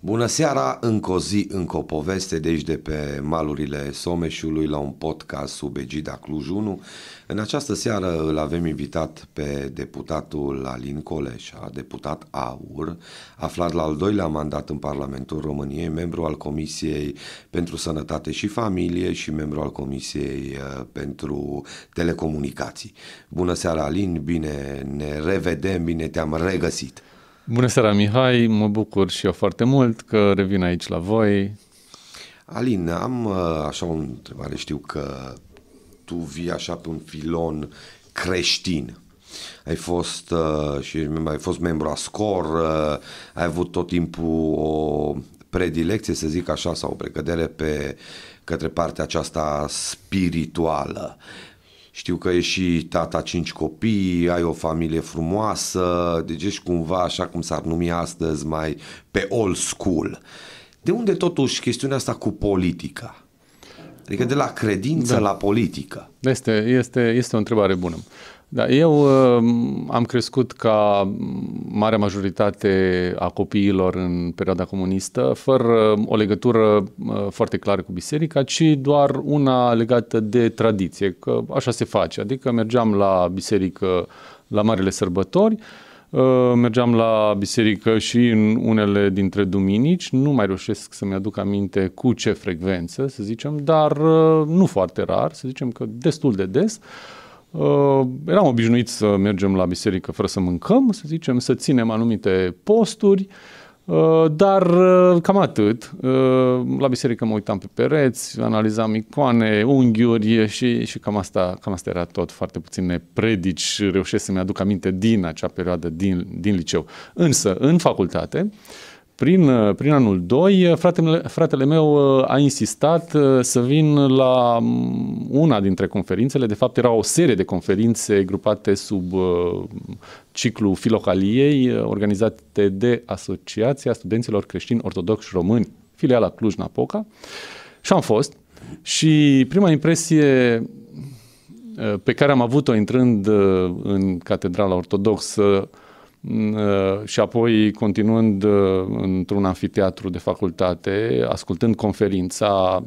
Bună seara, încă o zi, încă o poveste de aici de pe malurile Someșului la un podcast sub egida Cluj 1. În această seară îl avem invitat pe deputatul Alin Coleșa, deputat AUR, aflat la al doilea mandat în Parlamentul României, membru al Comisiei pentru Sănătate și Familie și membru al Comisiei pentru Telecomunicații. Bună seara, Alin, bine ne revedem, bine te-am regăsit. Bună seara, Mihai, mă bucur și eu foarte mult că revin aici la voi. Alin, am așa o întrebare, știu că tu vii așa pe un filon creștin. Ai fost ai fost membru a SCOR, ai avut tot timpul o predilecție, să zic așa, sau o precădere către partea aceasta spirituală. Știu că ești și tata 5 copii, ai o familie frumoasă, deci ești cumva, așa cum s-ar numi astăzi, mai pe old school. De unde totuși chestiunea asta cu politica? Adică de la credință la politică. Este o întrebare bună. Da, eu am crescut ca marea majoritate a copiilor în perioada comunistă, fără o legătură foarte clară cu biserica, ci doar una legată de tradiție, că așa se face. Adică mergeam la biserică la marile sărbători, mergeam la biserică și în unele dintre duminici, nu mai reușesc să-mi aduc aminte cu ce frecvență, să zicem, dar nu foarte rar, să zicem că destul de des. Eram obișnuit să mergem la biserică fără să mâncăm, să zicem, să ținem anumite posturi, dar cam atât. La biserică mă uitam pe pereți, analizam icoane, unghiuri și cam asta era tot. Foarte puține predici reușesc să-mi aduc aminte din acea perioadă din liceu. Însă, în facultate, prin anul 2, fratele meu a insistat să vin la una dintre conferințele. De fapt, era o serie de conferințe grupate sub ciclul Filocaliei, organizate de Asociația Studenților Creștini Ortodoxi Români, filiala Cluj-Napoca. Și am fost. Și prima impresie pe care am avut-o intrând în Catedrala Ortodoxă și apoi continuând într-un anfiteatru de facultate, ascultând conferința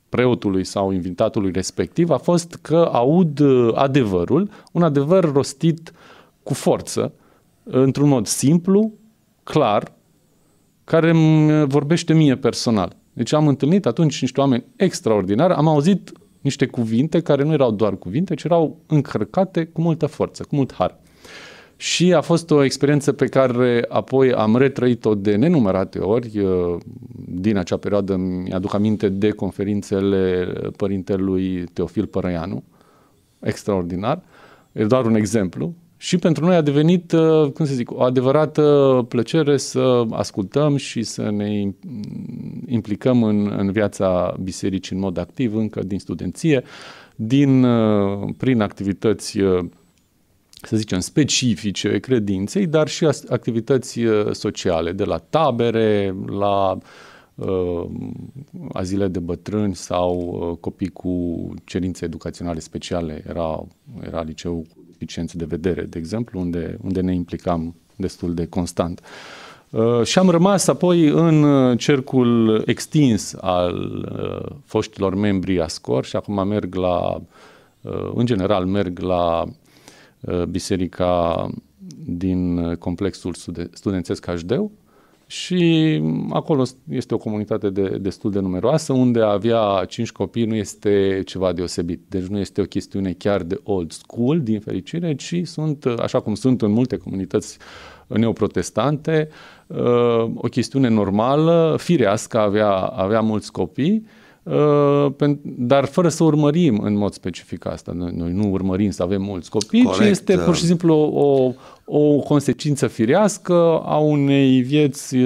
preotului sau invitatului respectiv, a fost că aud adevărul, un adevăr rostit cu forță, într-un mod simplu, clar, care îmi vorbește mie personal. Deci am întâlnit atunci niște oameni extraordinari, am auzit niște cuvinte care nu erau doar cuvinte, ci erau încărcate cu multă forță, cu mult har. Și a fost o experiență pe care apoi am retrăit-o de nenumărate ori. Din acea perioadă mi-aduc aminte de conferințele părintelui Teofil Părăianu, extraordinar, e doar un exemplu. Și pentru noi a devenit, o adevărată plăcere să ascultăm și să ne implicăm în viața bisericii în mod activ, încă din studenție, prin activități, să zicem, specifice credinței, dar și activități sociale, de la tabere, la azile de bătrâni sau copii cu cerințe educaționale speciale. Era liceul cu deficiențe de vedere, de exemplu, unde ne implicam destul de constant. Și am rămas apoi în cercul extins al foștilor membri a SCOR și acum în general merg la biserica din complexul studențesc HD și acolo este o comunitate destul de numeroasă, unde a avea 5 copii nu este ceva deosebit. Deci nu este o chestiune chiar de old school, din fericire, ci sunt, așa cum sunt în multe comunități neoprotestante, o chestiune normală, firească, avea mulți copii, dar fără să urmărim în mod specific asta. Noi nu urmărim să avem mulți copii, corect, ci este pur și simplu o consecință firească a unei vieți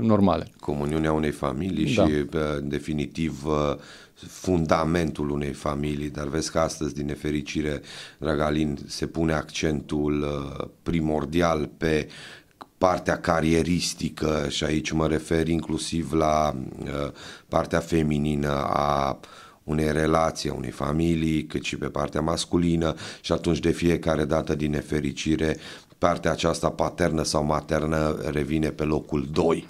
normale. Comuniunea unei familii, da. Și în definitiv fundamentul unei familii, dar vezi că astăzi, din nefericire, drag Alin, se pune accentul primordial pe partea carieristică și aici mă refer inclusiv la partea feminină a unei relații, a unei familii, cât și pe partea masculină și atunci de fiecare dată, din nefericire, partea aceasta paternă sau maternă revine pe locul 2.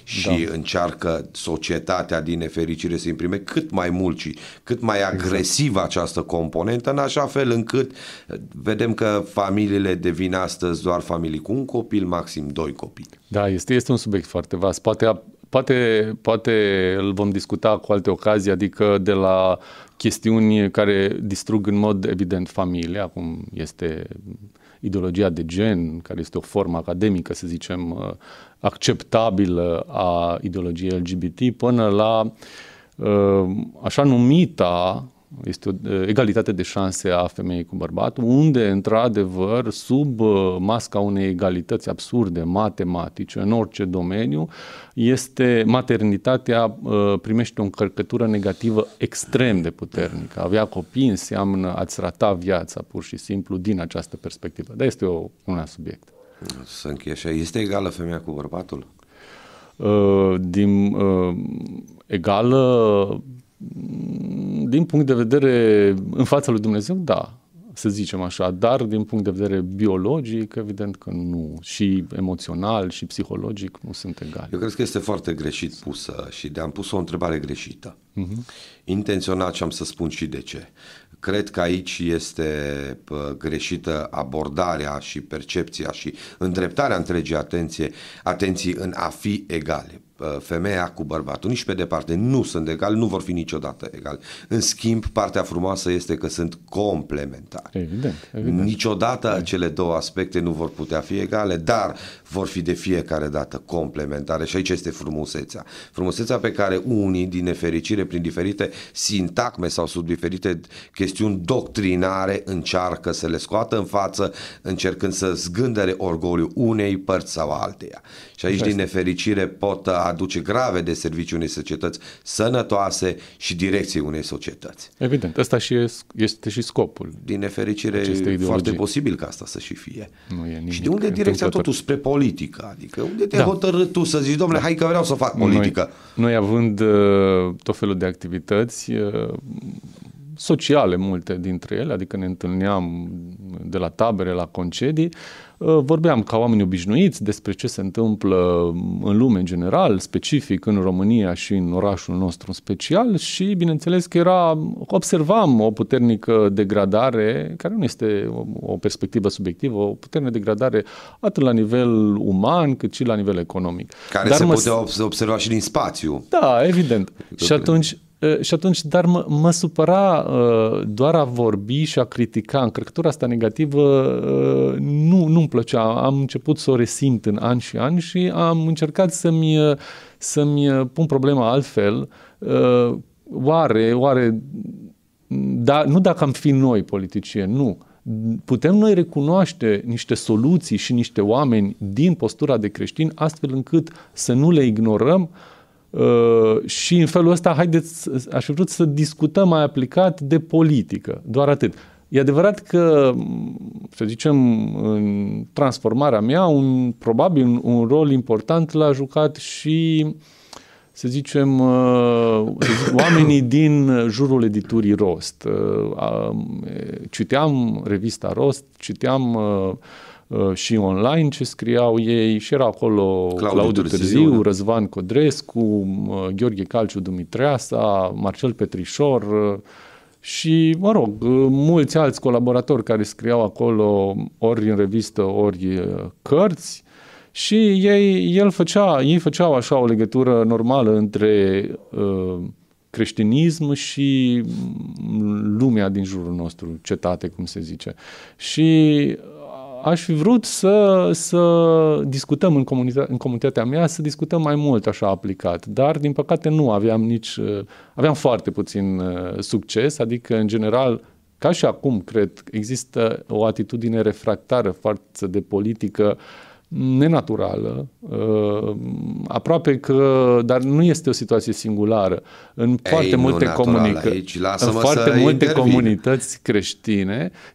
Și încearcă societatea, din nefericire, să imprime cât mai mult și cât mai agresiv această componentă, în așa fel încât vedem că familiile devin astăzi doar familii cu un copil, maxim 2 copii. Da, este un subiect foarte vast. Poate îl vom discuta cu alte ocazii, adică de la chestiuni care distrug în mod evident familia, cum este ideologia de gen, care este o formă academică, să zicem, acceptabilă a ideologiei LGBT, până la așa numita este o egalitate de șanse a femeii cu bărbatul, unde, într-adevăr, sub masca unei egalități absurde, matematice, în orice domeniu, maternitatea primește o încărcătură negativă extrem de puternică. Avea copii înseamnă a-ți rata viața, pur și simplu, din această perspectivă. Dar este un alt subiect. Să încheie așa. Este egală femeia cu bărbatul? Egală... Din punct de vedere, în fața lui Dumnezeu, da, să zicem așa, dar din punct de vedere biologic, evident că nu. Și emoțional și psihologic nu sunt egali. Eu cred că este foarte greșit pusă și am pus o întrebare greșită. Intenționat, și am să spun și de ce. Cred că aici este greșită abordarea și percepția și îndreptarea întregii atenții în a fi egale. Femeia cu bărbatul, nici pe departe, nu sunt egali, nu vor fi niciodată egali. În schimb, partea frumoasă este că sunt complementare. Evident. Niciodată cele două aspecte nu vor putea fi egale, dar vor fi de fiecare dată complementare și aici este frumusețea. Frumusețea pe care unii, din nefericire, prin diferite sintagme sau sub diferite chestiuni doctrinare, încearcă să le scoată în față, încercând să zgândere orgoliu unei părți sau alteia. Și aici, din nefericire, pot aduce grave de serviciu unei societăți sănătoase și direcției unei societăți. Evident, ăsta este și scopul. Din nefericire, e foarte posibil ca asta să și fie. Nu e nimic. Și de unde e direcția totul spre politică? Adică unde te-ai hotărât tu să zici, domnule, hai că vreau să fac politică? Noi având tot felul de activități sociale, multe dintre ele, adică ne întâlneam de la tabere, la concedii, vorbeam ca oameni obișnuiți despre ce se întâmplă în lume în general, specific în România și în orașul nostru în special și bineînțeles că observam o puternică degradare, care nu este o perspectivă subiectivă, o puternică degradare atât la nivel uman cât și la nivel economic. Care se putea observa și din spațiu. Da, evident. Și atunci, dar mă supăra doar a vorbi și a critica. Încărcătura asta negativă nu-mi plăcea. Am început să o resimt în ani și ani și am încercat să-mi pun problema altfel. Oare nu dacă am fi noi politicieni, nu. Putem noi recunoaște niște soluții și niște oameni din postura de creștini astfel încât să nu le ignorăm. Și în felul ăsta, aș fi vrut să discutăm mai aplicat de politică, doar atât. E adevărat că, să zicem, în transformarea mea, probabil un rol important l-a jucat și, să zicem, oamenii din jurul editurii Rost. Citeam revista Rost, citeam și online ce scriau ei și era acolo Claudiu Târziu, Răzvan Codrescu, Gheorghe Calciu Dumitreasa, Marcel Petrișor și, mă rog, mulți alți colaboratori care scriau acolo ori în revistă, ori cărți și ei făceau așa o legătură normală între creștinism și lumea din jurul nostru, cetate, cum se zice. Și aș fi vrut să discutăm în comunitatea mea, să discutăm mai mult așa aplicat, dar din păcate nu aveam foarte puțin succes, adică în general, ca și acum, cred, există o atitudine refractară față de politică nenaturală, aproape că, dar nu este o situație singulară. În foarte multe comunități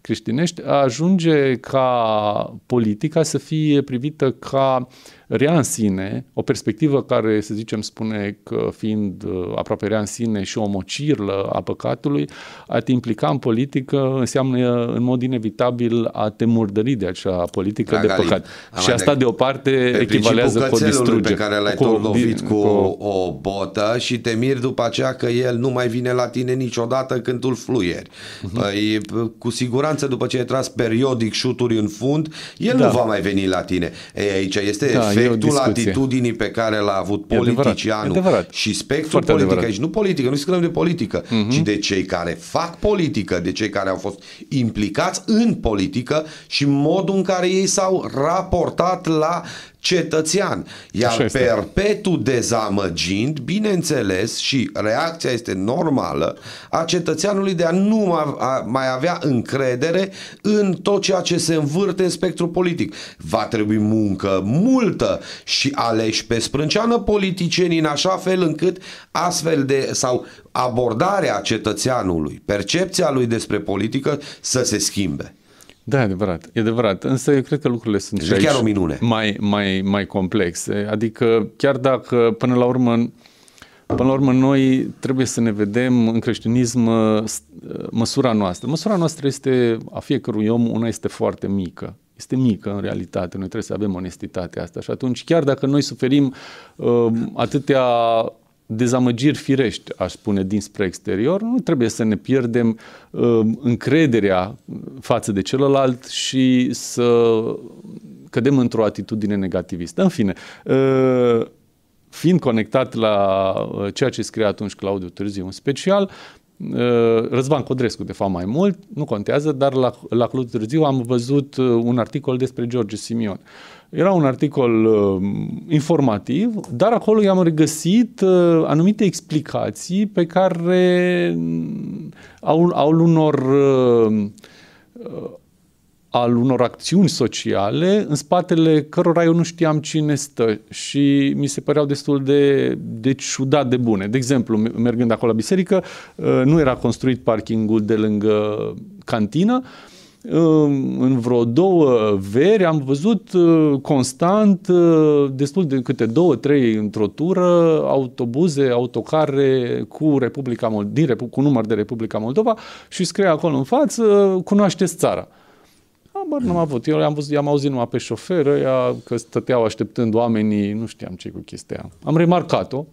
creștinești ajunge ca politica să fie privită ca rea în sine, o perspectivă care, să zicem, spune că fiind aproape rea în sine și o mocirlă a păcatului, a te implica în politică înseamnă în mod inevitabil a te murdări de acea politică de păcat. Și asta de o parte echivalează cu o distrugere. Pe care l-ai tot lovit cu o botă și te miri după aceea că el nu mai vine la tine niciodată când tu-l fluieri. Păi, cu siguranță după ce ai tras periodic șuturi în fund, el nu va mai veni la tine. Aici este efectul atitudinii pe care l-a avut politicianul și spectrul politic. Aici nu politică, nu discutăm de politică, ci de cei care fac politică, de cei care au fost implicați în politică și modul în care ei s-au raportat la cetățean. Iar perpetu dezamăgind, bineînțeles, și reacția este normală a cetățeanului de a nu mai avea încredere în tot ceea ce se învârte în spectrul politic. Va trebui muncă multă și aleși pe sprânceană politicienii în așa fel încât astfel de, sau abordarea cetățeanului, percepția lui despre politică să se schimbe. Da, e adevărat. Însă eu cred că lucrurile sunt și chiar o minune. Mai complexe. Adică chiar dacă până la urmă noi trebuie să ne vedem în creștinism măsura noastră. Măsura noastră este, a fiecărui om, una este foarte mică. Este mică în realitate. Noi trebuie să avem onestitatea asta. Și atunci, chiar dacă noi suferim atâtea dezamăgiri firești, aș spune, dinspre exterior, nu trebuie să ne pierdem încrederea față de celălalt și să cădem într-o atitudine negativistă. În fine, fiind conectat la ceea ce scrie atunci Claudiu Târziu în special, Răzvan Codrescu, de fapt, mai mult, nu contează, dar la Claudiu Târziu am văzut un articol despre George Simion. Era un articol informativ, dar acolo i-am regăsit anumite explicații pe care al unor acțiuni sociale în spatele cărora eu nu știam cine stă și mi se păreau destul de ciudat de bune. De exemplu, mergând acolo la biserică, nu era construit parkingul de lângă cantină. În vreo 2 veri am văzut constant, destul de câte 2-3 într-o tură, autobuze, autocare cu cu număr de Republica Moldova și scrie acolo în față: cunoașteți țara. Nu am avut. Eu i-am auzit numai pe șofer, că stăteau așteptând oamenii, nu știam ce cu chestia. Am remarcat-o.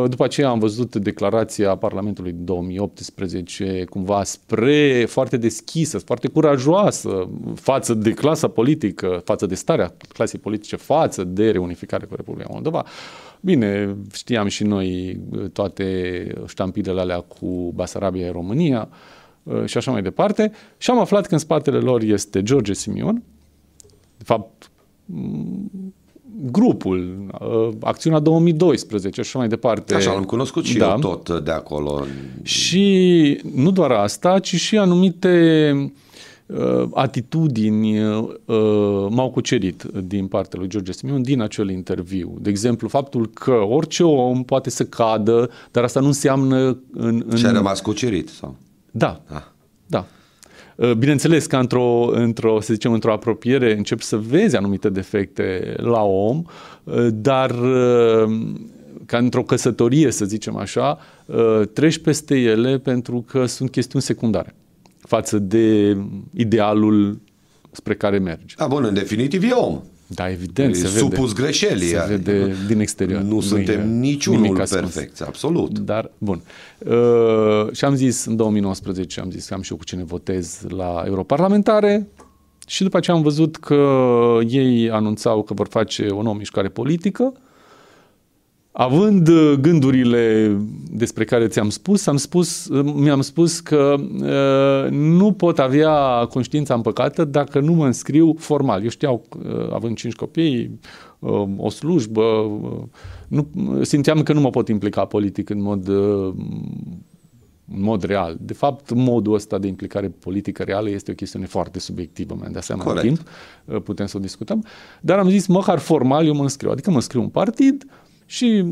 După aceea am văzut declarația Parlamentului din 2018, cumva foarte deschisă, foarte curajoasă față de clasa politică, față de starea clasei politice, față de reunificare cu Republica Moldova. Bine, știam și noi toate ștampilele alea cu Basarabia, România și așa mai departe. Și am aflat că în spatele lor este George Simion, de fapt grupul, acțiunea 2012 și așa mai departe. Așa, am cunoscut și eu tot de acolo. Și nu doar asta, ci și anumite atitudini m-au cucerit din partea lui George Simion din acel interviu. De exemplu, faptul că orice om poate să cadă, dar asta nu înseamnă... Și-a rămas cucerit, sau? Da, da. Bineînțeles că să zicem, într-o apropiere începi să vezi anumite defecte la om, dar ca într-o căsătorie, să zicem așa, treci peste ele pentru că sunt chestiuni secundare față de idealul spre care mergi. Da, bun, în definitiv e om. Da, evident, se vede. Supus greșelii. Se vede din exterior. Nu suntem niciunul perfect, absolut. Dar, bun. Și am zis, în 2019, am zis că am și eu cu cine votez la europarlamentare și după aceea am văzut că ei anunțau că vor face o nouă mișcare politică. Având gândurile despre care mi-am spus că nu pot avea conștiința împăcată dacă nu mă înscriu formal. Eu știau, având 5 copii, o slujbă, simțeam că nu mă pot implica politic în mod real. De fapt, modul ăsta de implicare politică reală este o chestiune foarte subiectivă, mi-am dat seama în timp, putem să o discutăm, dar am zis, măcar formal eu mă înscriu, adică mă înscriu în partid și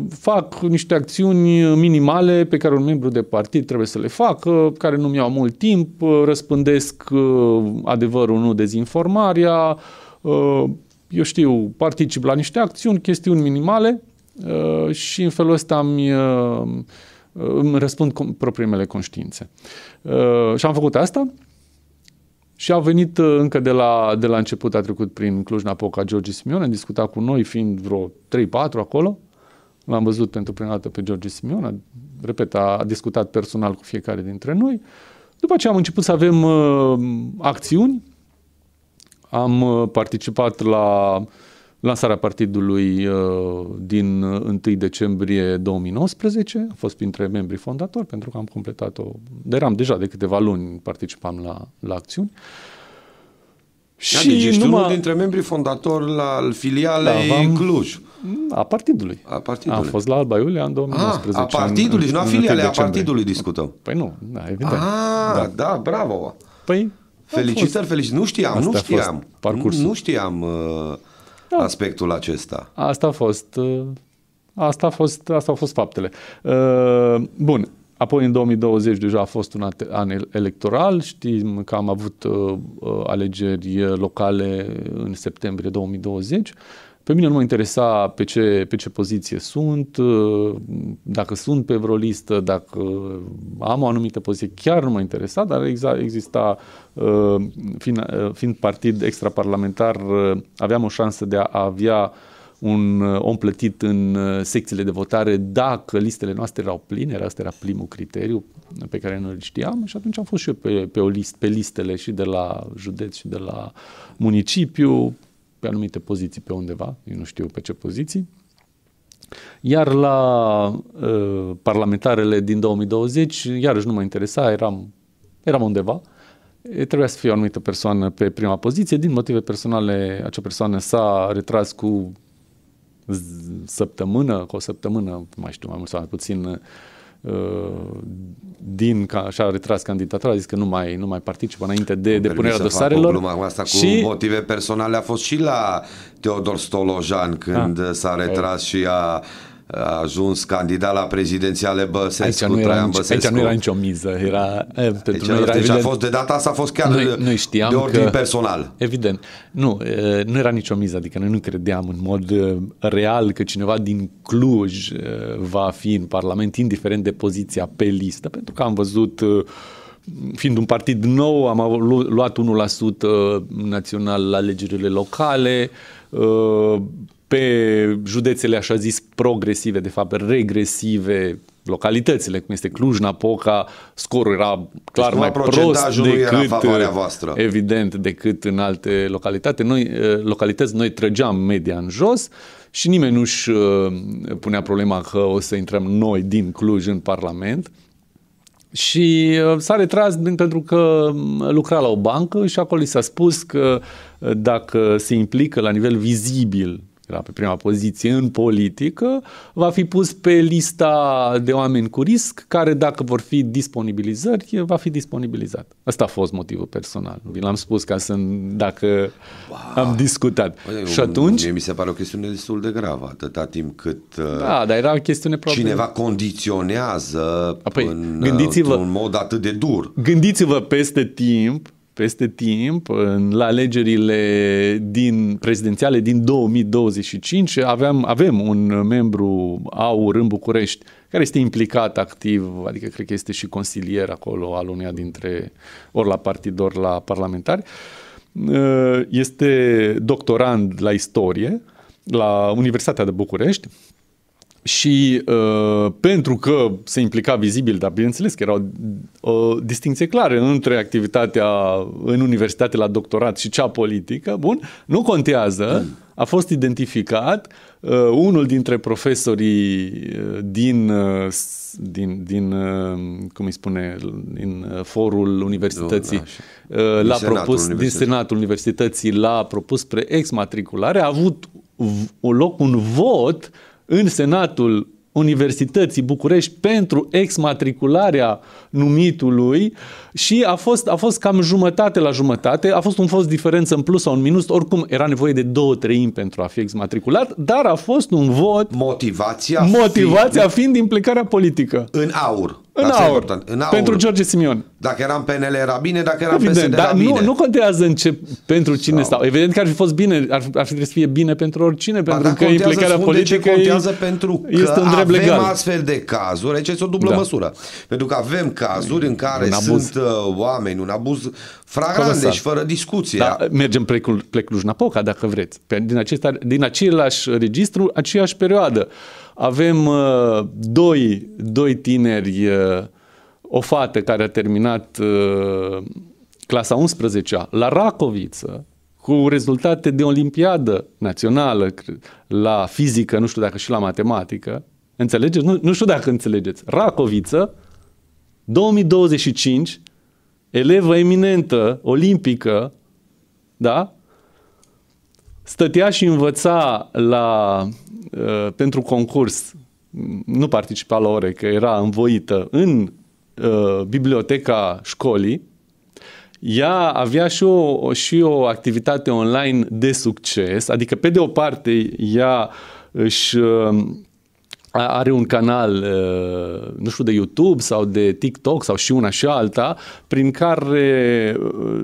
fac niște acțiuni minimale pe care un membru de partid trebuie să le facă, care nu mi-au mult timp, răspândesc adevărul, nu dezinformarea, eu știu, particip la niște acțiuni, chestiuni minimale și în felul ăsta îmi răspund propriile mele conștiințe. Și am făcut asta și a venit încă de la început, a trecut prin Cluj-Napoca George Simion, a discutat cu noi, fiind vreo 3-4 acolo. L-am văzut pentru prima dată pe George Simion, repet, a discutat personal cu fiecare dintre noi. După aceea am început să avem acțiuni. Am participat la lansarea partidului din 1 decembrie 2019. Am fost printre membrii fondatori pentru că am completat-o. Eram deja de câteva luni, participam la acțiuni. Și deci ești unul dintre membrii fondatori la filialei Cluj. A partidului. Am fost la Alba Iulia în 2019. A partidului, și nu a filialei, a partidului discutăm. Păi nu, da, evident. Da, bravo. Păi, felicitări. Nu știam aspectul acesta. Asta au fost faptele. Bun. Apoi în 2020 deja a fost un an electoral, știm că am avut alegeri locale în septembrie 2020. Pe mine nu mă interesa pe ce poziție sunt, dacă sunt pe vreo listă, dacă am o anumită poziție, chiar nu mă interesa, dar exista, fiind partid extraparlamentar, aveam o șansă de a avea un om plătit în secțiile de votare dacă listele noastre erau pline, asta era primul criteriu pe care noi îl știam și atunci am fost și eu pe listele și de la județ și de la municipiu, pe anumite poziții pe undeva, eu nu știu pe ce poziții. Iar la parlamentarele din 2020, iarăși nu mă interesa, eram undeva. Trebuia să fie o anumită persoană pe prima poziție. Din motive personale, acea persoană s-a retras cu o săptămână, mai știu, mai mult sau mai puțin, și-a retras candidatura, a zis că nu mai participă înainte de depunerea dosarelor. Gluma asta cu motive personale a fost și la Teodor Stolojan când s-a retras și a ajuns candidat la prezidențiale Băsescu, Traian Băsescu. Aici nu era nicio miză. Deci a fost, de data asta a fost chiar de ordin personal. Evident. Nu era nicio miză, adică noi nu credeam în mod real că cineva din Cluj va fi în Parlament, indiferent de poziția pe listă, pentru că am văzut, fiind un partid nou, am luat 1% național la alegerile locale, pe județele, așa zis, progresive, de fapt regresive, localitățile, cum este Cluj-Napoca, scorul era clar mai prost decât în alte localități. Noi trăgeam media în jos și nimeni nu-și punea problema că o să intrăm noi din Cluj în Parlament. Și s-a retras pentru că lucra la o bancă și acolo i s-a spus că dacă se implică la nivel vizibil, era pe prima poziție în politică, va fi pus pe lista de oameni cu risc, care dacă vor fi disponibilizări, va fi disponibilizat. Asta a fost motivul personal. Vi l-am spus dacă am discutat. Și atunci... Mie mi se pare o chestiune destul de gravă, atâta timp cât dar era o chestiune cineva condiționează într-un mod atât de dur. Gândiți-vă peste timp, la alegerile prezidențiale din 2025, avem un membru AUR în București care este implicat activ, adică cred că este și consilier acolo al uneia dintre, ori la partid, ori la parlamentari. Este doctorand la istorie la Universitatea de București. Și pentru că se implica vizibil, dar bineînțeles că era o distinție clară între activitatea în universitate la doctorat și cea politică, bun, nu contează, a fost identificat unul dintre profesorii din cum îi spune, din forul universității, din Senatul Universității l-a propus spre exmatriculare, a avut loc un vot în Senatul Universității București pentru exmatricularea numitului și a fost cam jumătate la jumătate, a fost un fost diferență în plus sau în minus, oricum era nevoie de 2/3 pentru a fi exmatriculat, dar a fost un vot, motivația fiind implicarea politică. În AUR. În Asta e aur. important. În aur. Pentru George Simion. Dacă eram PNL era bine, dacă eram Evident, PSD dar era bine. nu contează pentru cine stau. Evident că ar fi fost bine, ar fi trebuit să fie bine pentru oricine, pentru că implicarea politică contează pentru că este un drept avem legal. astfel de cazuri, aici este o dublă măsură. Pentru că avem cazuri în care sunt oameni, un abuz flagrant, deci fără discuție. Da, mergem pe Cluj-Napoca, dacă vreți. Din același registru, aceeași perioadă. Avem doi tineri, o fată care a terminat clasa 11-a la Racoviță, cu rezultate de olimpiadă națională la fizică, nu știu dacă și la matematică. Înțelegeți? Nu știu dacă înțelegeți. Racoviță, 2025, elevă eminentă, olimpică, da? Stătea și învăța pentru concurs, nu participa la ore, că era învoită în biblioteca școlii. Ea avea și o activitate online de succes, adică pe de o parte ea are un canal, nu știu, de YouTube sau de TikTok sau și una și alta, prin care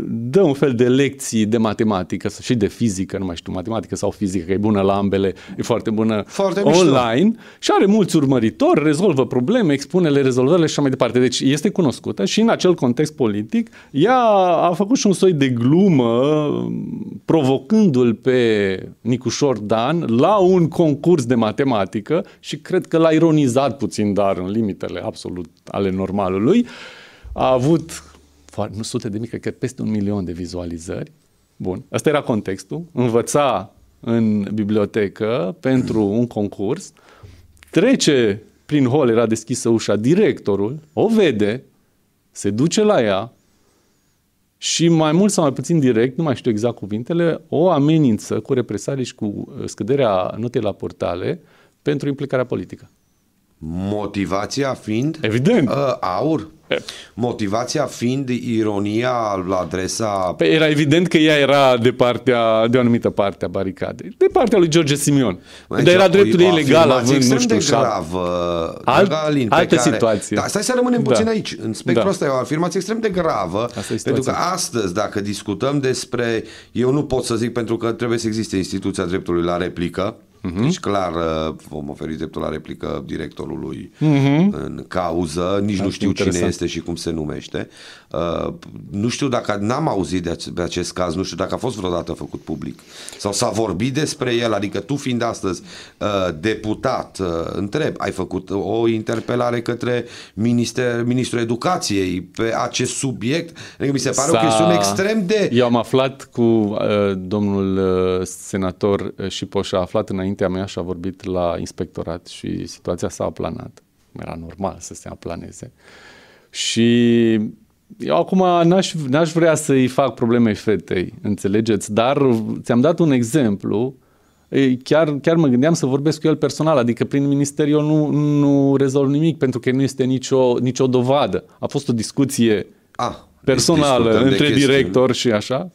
dă un fel de lecții de matematică și de fizică, nu mai știu, matematică sau fizică, că e bună la ambele, e foarte bună online și are mulți urmăritori, rezolvă probleme, expune-le rezolvările și așa mai departe. Deci este cunoscută și în acel context politic ea a făcut și un soi de glumă provocându-l pe Nicușor Dan la un concurs de matematică și cred că l-a ironizat puțin, dar în limitele absolut ale normalului. A avut nu sute de mii, cred că peste 1 milion de vizualizări. Bun, ăsta era contextul. Învăța în bibliotecă pentru un concurs. Trece prin hol, era deschisă ușa, directorul o vede, se duce la ea și mai mult sau mai puțin direct, nu mai știu exact cuvintele, o amenință cu represalii și cu scăderea notei la portale pentru implicarea politică. Motivația fiind? Evident. Aur? Motivația fiind ironia la adresa... Era evident că ea era de o anumită parte a baricadei. De partea lui George Simion. Dar era dreptul ei legal, având, nu știu, altă situație. Da, stai să rămânem puțin aici. În spectrul ăsta e o afirmație extrem de gravă. Pentru că astăzi, dacă discutăm despre... Eu nu pot să zic, pentru că trebuie să existe instituția dreptului la replică. Deci clar vom oferi dreptul la replică directorului în cauză, nici nu știu cine este și cum se numește. Nu știu dacă, n-am auzit de acest caz, nu știu dacă a fost vreodată făcut public sau s-a vorbit despre el, adică tu fiind astăzi deputat, întreb, ai făcut o interpelare către Ministrul Educației pe acest subiect? Adică mi se pare o chestiune extrem de... Eu am aflat cu domnul senator Șipoș, a aflat înaintea mea și a vorbit la inspectorat și situația s-a aplanat. Era normal să se aplaneze. Și eu acum n-aș vrea să-i fac probleme fetei, înțelegeți? Dar ți-am dat un exemplu. Chiar mă gândeam să vorbesc cu el personal, adică prin minister eu nu rezolv nimic, pentru că nu este nicio dovadă. A fost o discuție personală între director și așa,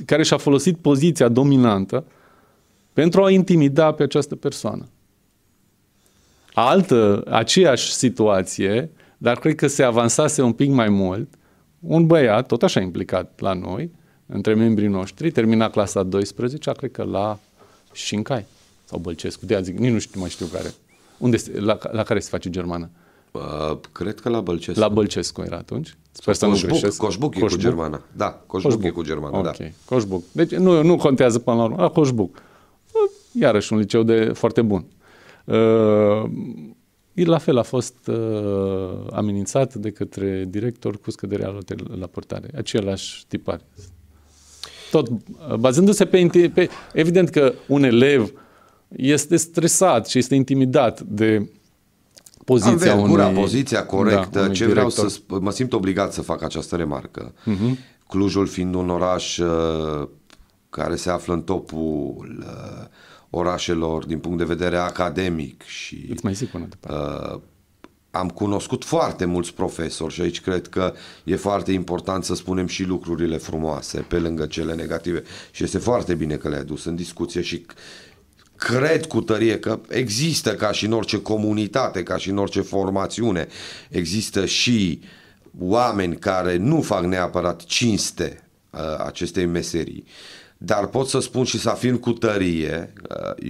care și-a folosit poziția dominantă pentru a intimida pe această persoană. Aceeași situație, dar cred că se avansase un pic mai mult, un băiat, tot așa implicat la noi, între membrii noștri, termina clasa 12, cred că la Șincai sau Bălcescu, de-aia zic, nici nu mai știu care. La care se face germană? Cred că la Bălcescu. La Bălcescu era atunci. Sper să nu greșesc. Coșbuc e cu germana. Da, Coșbuc e cu germana, ok, Coșbuc. Deci nu contează până la urmă. La Coșbuc. Iarăși un liceu foarte bun. La fel a fost amenințat de către director cu scăderea notei la portare. Același tipar. Tot bazându-se pe... Evident că un elev este stresat și este intimidat de poziția poziția corectă. Ce vreau să mă simt obligat să fac această remarcă. Clujul fiind un oraș care se află în topul orașelor din punct de vedere academic și îți mai zic până departe. Am cunoscut foarte mulți profesori și aici cred că e foarte important să spunem și lucrurile frumoase pe lângă cele negative și este foarte bine că le-ai adus în discuție și cred cu tărie că există, ca și în orice comunitate, ca și în orice formațiune, există și oameni care nu fac neapărat cinste acestei meserii. Dar pot să spun și să afirm cu tărie,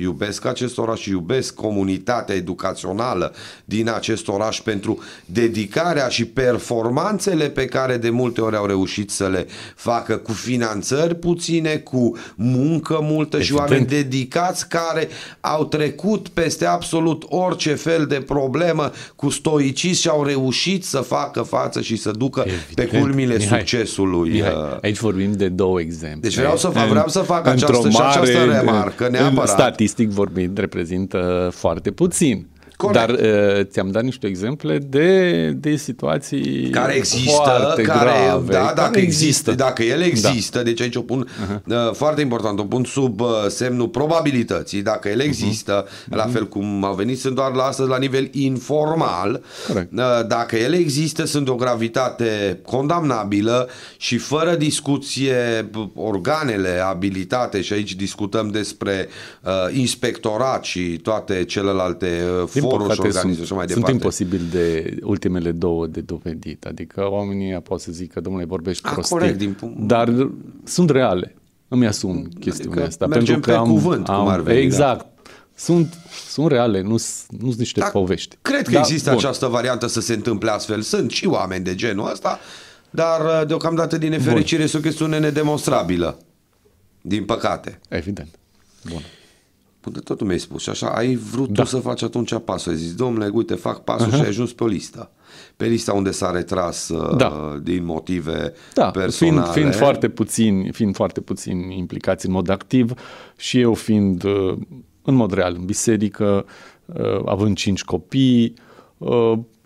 iubesc acest oraș și iubesc comunitatea educațională din acest oraș pentru dedicarea și performanțele pe care de multe ori au reușit să le facă cu finanțări puține, cu muncă multă. Evident. Și oameni dedicați care au trecut peste absolut orice fel de problemă cu stoicism și au reușit să facă față și să ducă pe culmile succesului. Mihai, aici vorbim de două exemple. Deci vreau să fac această remarcă neapărat. Statistic vorbind, reprezintă foarte puțin. Corect. Dar ți-am dat niște exemple de situații care există, foarte grave. Dacă ele există, deci aici o pun foarte important, o pun sub semnul probabilității, dacă ele există, la fel cum au venit, sunt doar astăzi la nivel informal. Corect. Dacă ele există, sunt de o gravitate condamnabilă și fără discuție organele abilitate, și aici discutăm despre inspectorat și toate celelalte sunt imposibil de ultimele două de dovedit. Adică oamenii pot să zică, domnule, vorbești prostii, corect, dar sunt reale. Îmi asum chestiunea asta. Mergem pentru că pe cuvânt, cum ar veni. Exact. Da. Sunt reale, nu sunt niște povești. Cred că există această variantă să se întâmple astfel. Sunt și oameni de genul ăsta, dar deocamdată, din nefericire, este o chestiune nedemonstrabilă. Din păcate. Evident. Bun. Până totul mi-ai spus și așa, ai vrut tu să faci atunci pasul. Ai zis, domnule, uite, fac pasul și ai ajuns pe o listă. Pe lista unde s-a retras din motive personale. Fiind foarte puțini implicați în mod activ și eu fiind în mod real în biserică, având 5 copii,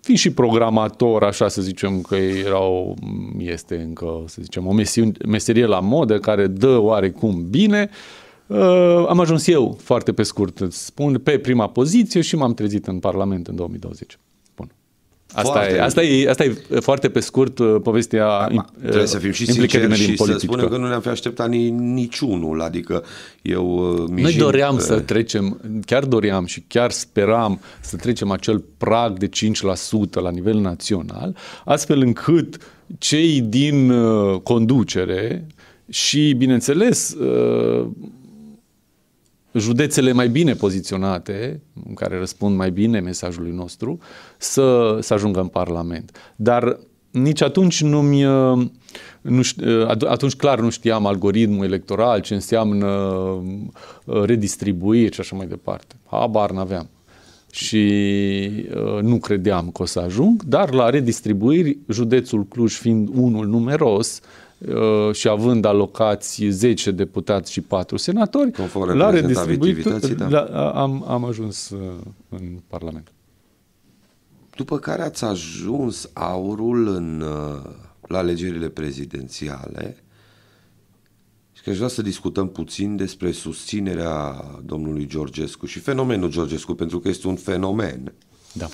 fiind și programator, așa să zicem că este încă, să zicem, o meserie la modă care dă oarecum bine. Am ajuns eu, foarte pe scurt, îți spun, pe prima poziție și m-am trezit în Parlament în 2020. Bun. Asta e foarte pe scurt povestea. Trebuie să fim și sinceri și să spunem că nu ne-am fi așteptat niciunul. Adică noi doream să trecem, chiar doream și chiar speram să trecem acel prag de 5% la nivel național, astfel încât cei din conducere și, bineînțeles, județele mai bine poziționate, în care răspund mai bine mesajului nostru, să ajungă în Parlament. Dar nici atunci atunci clar nu știam algoritmul electoral, ce înseamnă redistribuiri și așa mai departe. Habar n-aveam. Și nu credeam că o să ajung, dar la redistribuiri, județul Cluj fiind unul numeros, și având alocați 10 deputați și 4 senatori, la redistribuit am ajuns în Parlament. După care ați ajuns aurul la alegerile prezidențiale și că aș vrea să discutăm puțin despre susținerea domnului Georgescu și fenomenul Georgescu, pentru că este un fenomen. Da.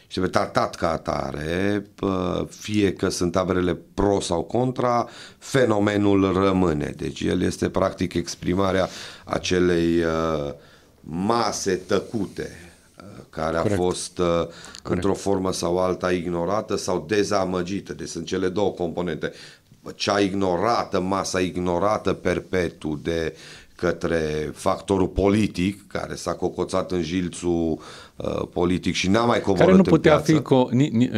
Și trebuie tratat ca atare, fie că sunt taberele pro sau contra, fenomenul rămâne. Deci el este practic exprimarea acelei mase tăcute care a fost într-o formă sau alta ignorată sau dezamăgită. Deci sunt cele două componente. Cea ignorată, masa ignorată perpetu de către factorul politic, care s-a cocoțat în jilțul politic și n-a mai coborât care nu putea fi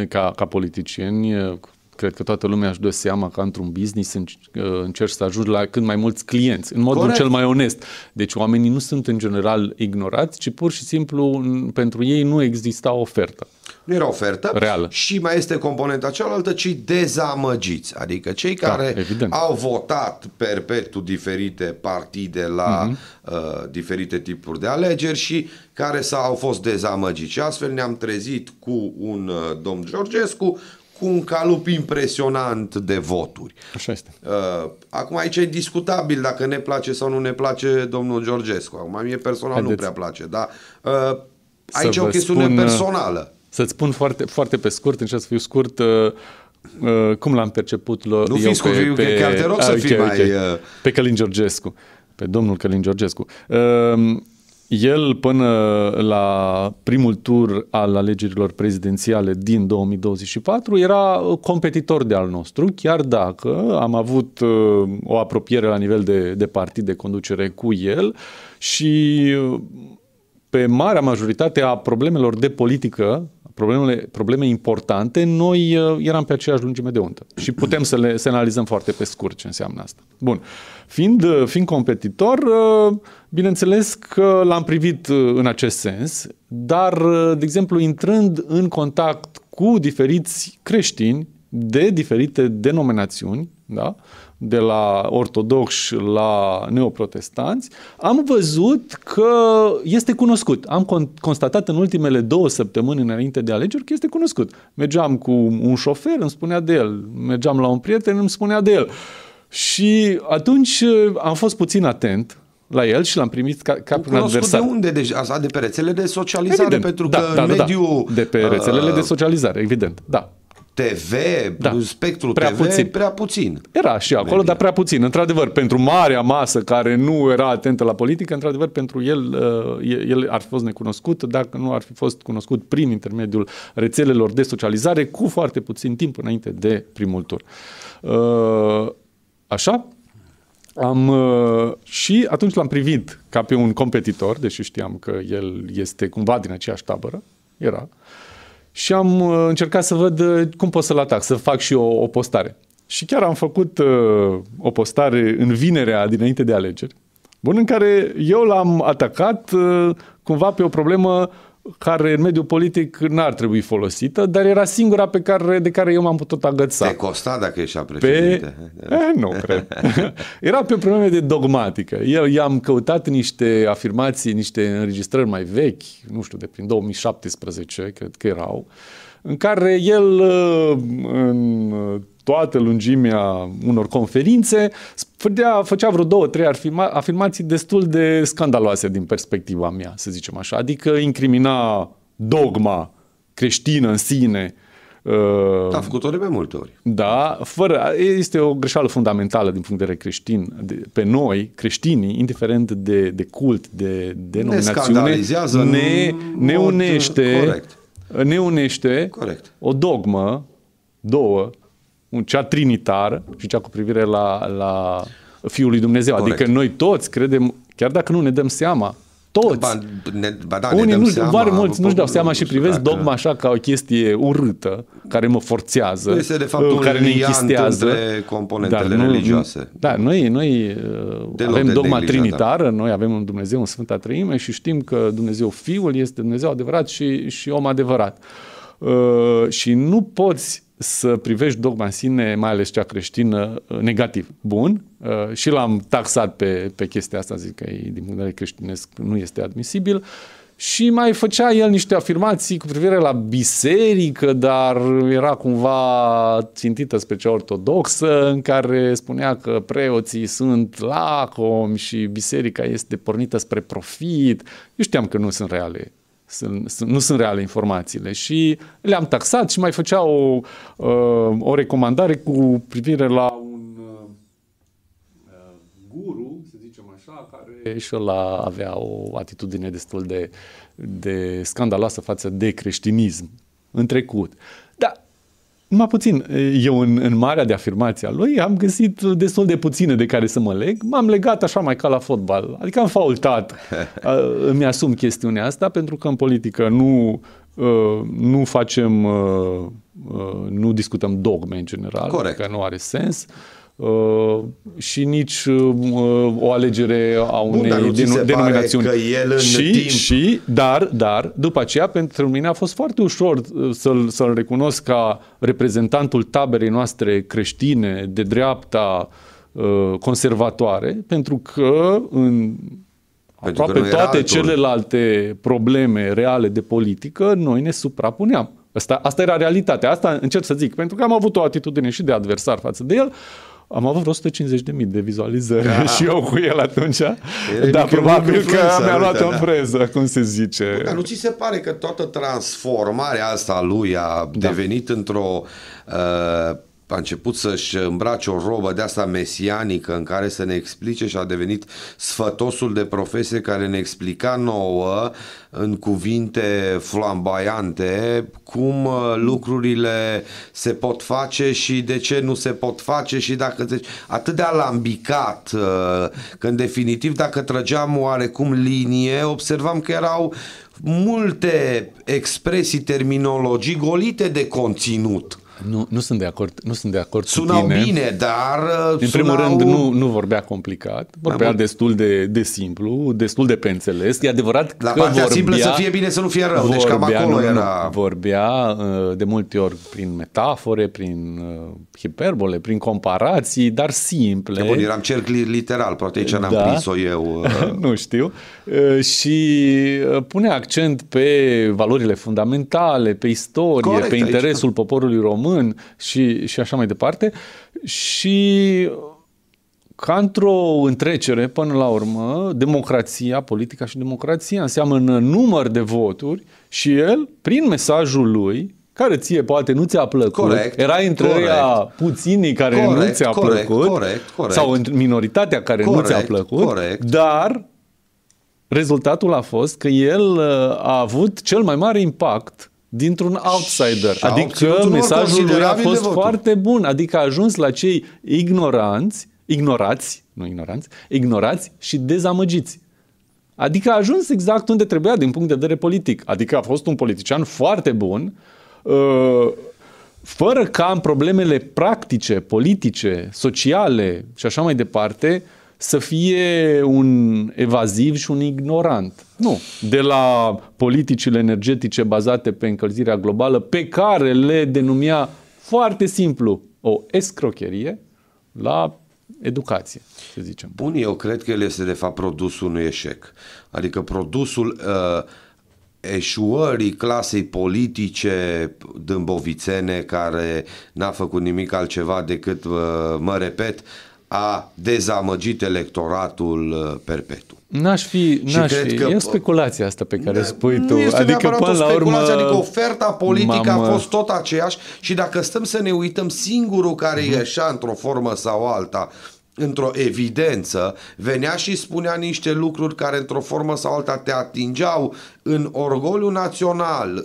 ca politicieni. Cred că toată lumea își dă seama că într-un business încerci să ajungi la cât mai mulți clienți, în modul cel mai onest. Deci oamenii nu sunt în general ignorați, ci pur și simplu pentru ei nu exista ofertă. Nu era ofertă reală. Și mai este componenta cealaltă, cei dezamăgiți, adică cei care au votat perpetu diferite partide la diferite tipuri de alegeri și care au fost dezamăgiți. Și astfel ne-am trezit cu un domn Georgescu cu un calup impresionant de voturi. Așa este. Acum aici e discutabil dacă ne place sau nu ne place domnul Georgescu. Acum mie personal nu prea place, dar aici e o chestiune personală. Să-ți spun foarte, foarte pe scurt, încerc să fiu scurt, cum l-am perceput nu fi scurt, chiar te rog să fii mai... Pe Călin Georgescu, pe domnul Călin Georgescu. El, până la primul tur al alegerilor prezidențiale din 2024, era competitor de al nostru, chiar dacă am avut o apropiere la nivel de partid de conducere cu el și pe marea majoritate a problemelor de politică, probleme importante, noi eram pe aceeași lungime de undă. Și putem să le analizăm foarte pe scurt ce înseamnă asta. Bun. Fiind competitor, bineînțeles că l-am privit în acest sens, dar, de exemplu, intrând în contact cu diferiți creștini de diferite denominațiuni, da? De la ortodoxi la neoprotestanți, am văzut că este cunoscut. Am constatat în ultimele 2 săptămâni înainte de alegeri că este cunoscut. Mergeam cu un șofer, îmi spunea de el. Mergeam la un prieten, îmi spunea de el. Și atunci am fost puțin atent la el și l-am primit ca un adversar. De unde? Deci asta de pe rețelele de socializare, evident, pentru că mediul... De pe rețelele de socializare, evident, da. TV, spectrul prea puțin. Era și acolo, dar prea puțin. Într-adevăr, pentru marea masă care nu era atentă la politică, într-adevăr, pentru el ar fi fost necunoscut dacă nu ar fi fost cunoscut prin intermediul rețelelor de socializare cu foarte puțin timp înainte de primul tur. Așa? Și atunci l-am privit ca pe un competitor, deși știam că el este cumva din aceeași tabără, era. Și am încercat să văd cum pot să-l atac, să fac și o postare. Și chiar am făcut o postare în vinerea dinainte de alegeri, bun, în care eu l-am atacat cumva pe o problemă care în mediul politic n-ar trebui folosită, dar era singura de care eu m-am putut agăța. Te costa dacă ești președinte? Nu cred. Era pe probleme de dogmatică. I-am căutat niște afirmații, niște înregistrări mai vechi, nu știu, de prin 2017, cred că erau, în care el, în toată lungimea unor conferințe, făcea vreo 2-3 afirmații destul de scandaloase din perspectiva mea, să zicem așa. Adică incrimina dogma creștină în sine. A făcut-o de mai multe ori. Da, este o greșeală fundamentală din punct de vedere creștin. Pe noi, creștinii, indiferent de cult, de denominațiune, ne unește, corect. Ne unește corect. O dogmă, două, cea trinitară și cea cu privire la Fiul lui Dumnezeu. Corect. Adică noi toți credem, chiar dacă nu ne dăm seama, toți. Unii mulți nu-și dau seama și privesc dogma așa ca o chestie urâtă, care mă forțează, este de fapt care ne închistează între componentele religioase. Da, noi avem dogma trinitară, noi avem un Dumnezeu în Sfânta Treime și știm că Dumnezeu Fiul este Dumnezeu adevărat și om adevărat. Și nu poți să privești dogma în sine, mai ales cea creștină, negativ. Bun. Și l-am taxat pe chestia asta, zic că din punct de vedere creștinesc nu este admisibil. Și mai făcea el niște afirmații cu privire la biserică, dar era cumva țintită spre cea ortodoxă, în care spunea că preoții sunt lacomi și biserica este pornită spre profit. Eu știam că nu sunt reale. Nu sunt reale informațiile și le-am taxat și mai făcea o recomandare cu privire la un guru, să zicem așa, care și ăla avea o atitudine destul de scandaloasă față de creștinism în trecut. Dar numai puțin, eu în marea de afirmații a lui am găsit destul de puține de care să mă leg. M-am legat așa mai ca la fotbal. Adică am faultat. Îmi asum chestiunea asta pentru că în politică nu facem, nu discutăm dogme în general. Corect. Că nu are sens. Și nici o alegere a unei denominațiuni. Dar după aceea pentru mine a fost foarte ușor să-l recunosc ca reprezentantul taberei noastre creștine de dreapta conservatoare, pentru că în aproape toate celelalte probleme reale de politică noi ne suprapuneam. Asta era realitatea. Asta încerc să zic, pentru că am avut o atitudine și de adversar față de el. Am avut vreo 150.000 de vizualizări și eu cu el atunci. Dar probabil că mi-a luat o freză, cum se zice. Dar nu ți se pare că toată transformarea asta a lui a devenit într-o a început să-și îmbrace o robă de asta mesianică în care să ne explice și a devenit sfătosul de profesie care ne explica nouă în cuvinte flamboiante cum lucrurile se pot face și de ce nu se pot face și dacă atât de alambicat că în definitiv dacă trăgeam oarecum linie observam că erau multe expresii, terminologii golite de conținut. Nu sunt de acord, nu sunt de acord sunau cu tine. Bine, dar în primul rând nu vorbea complicat, vorbea destul de simplu, destul de pe înțeles. E adevărat la că partea vorbea, simplă să fie bine, să nu fie rău. Deci cam acolo era. Vorbea de multe ori prin metafore, prin hiperbole, prin comparații, dar simple. Bun, eram cerc literal, poate aici n-am prins-o eu. Nu știu. Și pune accent pe valorile fundamentale, pe istorie, corect, pe interesul poporului român și așa mai departe. Și ca într-o întrecere, până la urmă, democrația, politica și democrația înseamnă număr de voturi și el, prin mesajul lui, care ție poate nu ți-a plăcut, corect, erai între ăia puținii care nu ți-a plăcut, sau în minoritatea care nu ți-a plăcut, dar rezultatul a fost că el a avut cel mai mare impact dintr-un outsider. Adică mesajul lui a fost foarte bun. Adică a ajuns la cei ignorați și dezamăgiți. Adică a ajuns exact unde trebuia din punct de vedere politic. Adică a fost un politician foarte bun, fără ca în problemele practice, politice, sociale și așa mai departe să fie un evaziv și un ignorant. Nu. De la politicile energetice bazate pe încălzirea globală, pe care le denumea foarte simplu o escrocherie, la educație, să zicem. Bun, eu cred că el este de fapt produsul unui eșec. Adică produsul eșuării clasei politice dâmbovițene care n-a făcut nimic altceva decât, mă repet, a dezamăgit electoratul perpetu. E speculația asta pe care spui tu. Nu este adică până la urmă, adică oferta politică a fost tot aceeași și dacă stăm să ne uităm, singurul care ieșea într-o formă sau alta, într-o evidență, venea și spunea niște lucruri care într-o formă sau alta te atingeau în orgoliu național,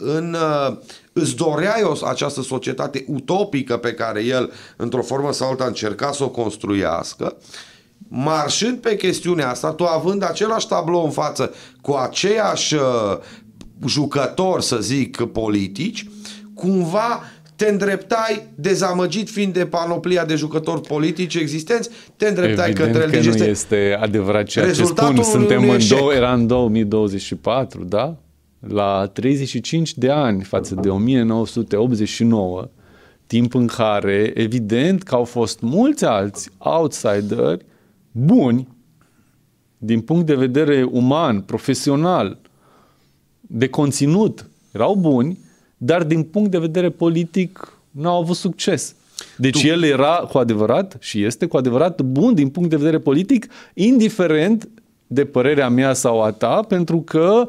îți doreai această societate utopică pe care el într-o formă sau alta încerca să o construiască, marșând pe chestiunea asta, tu având același tablou în față cu aceiași jucători, să zic, politici, cumva te îndreptai, dezamăgit fiind de panoplia de jucători politici existenți, te îndreptai evident către că nu este adevărat ceea ce spun. Era în 2024, da? La 35 de ani față de 1989, timp în care, evident, că au fost mulți alți outsideri buni din punct de vedere uman, profesional, de conținut, erau buni, dar din punct de vedere politic nu au avut succes. Deci el era cu adevărat și este cu adevărat bun din punct de vedere politic, indiferent de părerea mea sau a ta, pentru că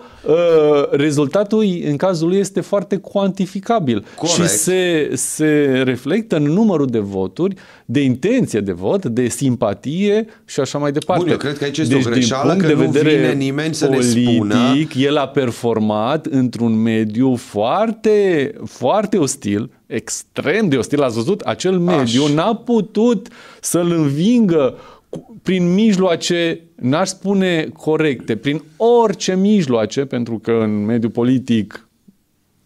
rezultatul în cazul lui este foarte cuantificabil. Corect. Și se reflectă în numărul de voturi, de intenție de vot, de simpatie și așa mai departe. Bun, eu cred că aici este o greșeală, că nu vine nimeni să ne spună. El a performat într-un mediu foarte, foarte ostil, extrem de ostil. Ați văzut? Acel mediu n-a putut să-l învingă prin mijloace, n-aș spune corecte, prin orice mijloace, pentru că în mediul politic,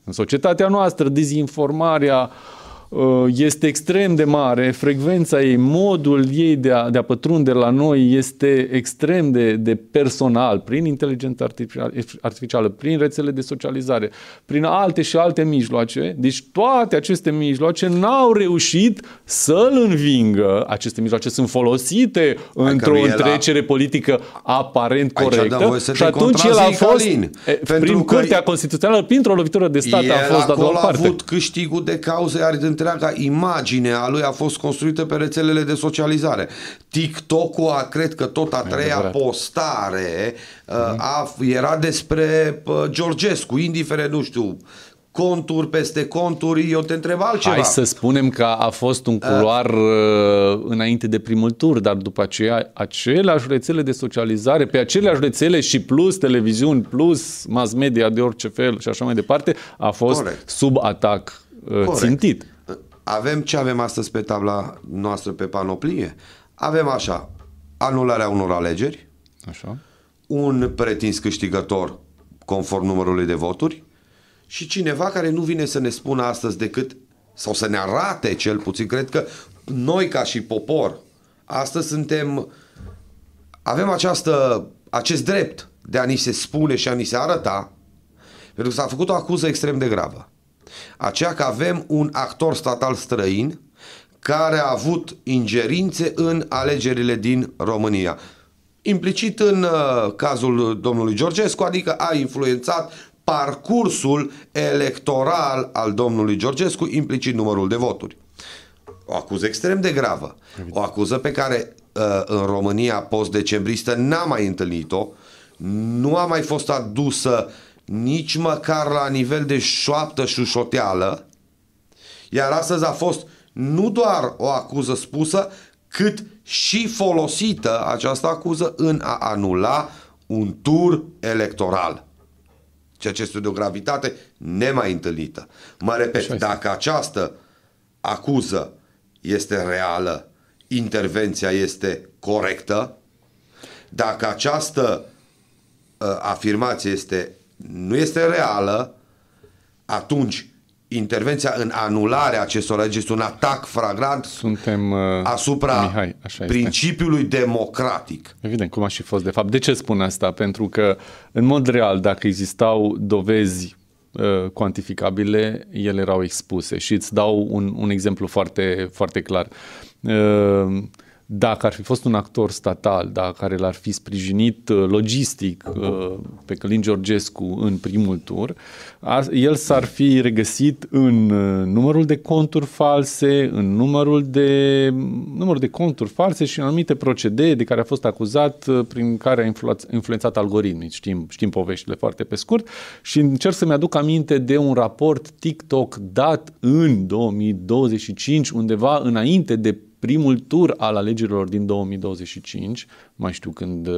în societatea noastră, dezinformarea este extrem de mare, frecvența ei, modul ei de a pătrunde la noi este extrem de personal, prin inteligență artificială, prin rețele de socializare, prin alte și alte mijloace. Deci toate aceste mijloace n-au reușit să-l învingă. Aceste mijloace sunt folosite într-o întrecere politică aparent corectă și atunci el a fost, prin Curtea Constituțională, printr-o lovitură de stat, a fost dat la o parte. A avut câștigul de cauză, iar întreaga imagine a lui a fost construită pe rețelele de socializare. TikTok-ul, cred că tot a treia postare era despre Georgescu, indiferent, nu știu, conturi peste conturi, eu te întreb altceva. Hai să spunem că a fost un culoar înainte de primul tur, dar după aceea aceleași rețele de socializare, pe aceleași rețele și plus televiziuni, plus mass media de orice fel și așa mai departe, a fost sub atac țintit. Avem ce avem astăzi pe tabla noastră pe panoplie? Avem așa, anularea unor alegeri, așa, un pretins câștigător conform numărului de voturi și cineva care nu vine să ne spună astăzi decât, sau să ne arate cel puțin, cred că noi ca și popor, astăzi avem acest drept de a ni se spune și a ni se arăta, pentru că s-a făcut o acuză extrem de gravă. Aceea că avem un actor statal străin care a avut ingerințe în alegerile din România. Implicit în cazul domnului Georgescu, adică a influențat parcursul electoral al domnului Georgescu, implicit numărul de voturi. O acuză extrem de gravă. O acuză pe care în România post-decembristă n-a mai întâlnit-o, nu a mai fost adusă nici măcar la nivel de șoaptă șușoteală, iar astăzi a fost nu doar o acuză spusă, cât și folosită această acuză în a anula un tur electoral. Ceea ce este de o gravitate nemai întâlnită. Mă repet, dacă această acuză este reală, intervenția este corectă, dacă această afirmație nu este reală, atunci intervenția în anularea acestor alegeri este un atac flagrant asupra principiului democratic. Evident, cum a și fost de fapt. De ce spun asta? Pentru că, în mod real, dacă existau dovezi cuantificabile, ele erau expuse. Și îți dau un exemplu foarte, foarte clar. Dacă ar fi fost un actor statal, care l-ar fi sprijinit logistic pe Călin Georgescu în primul tur, el s-ar fi regăsit în numărul de conturi false, în numărul de conturi false și în anumite procedee de care a fost acuzat, prin care a influențat algoritmii. Știm poveștile foarte pe scurt și încerc să-mi aduc aminte de un raport TikTok dat în 2025, undeva înainte de primul tur al alegerilor din 2025, mai știu când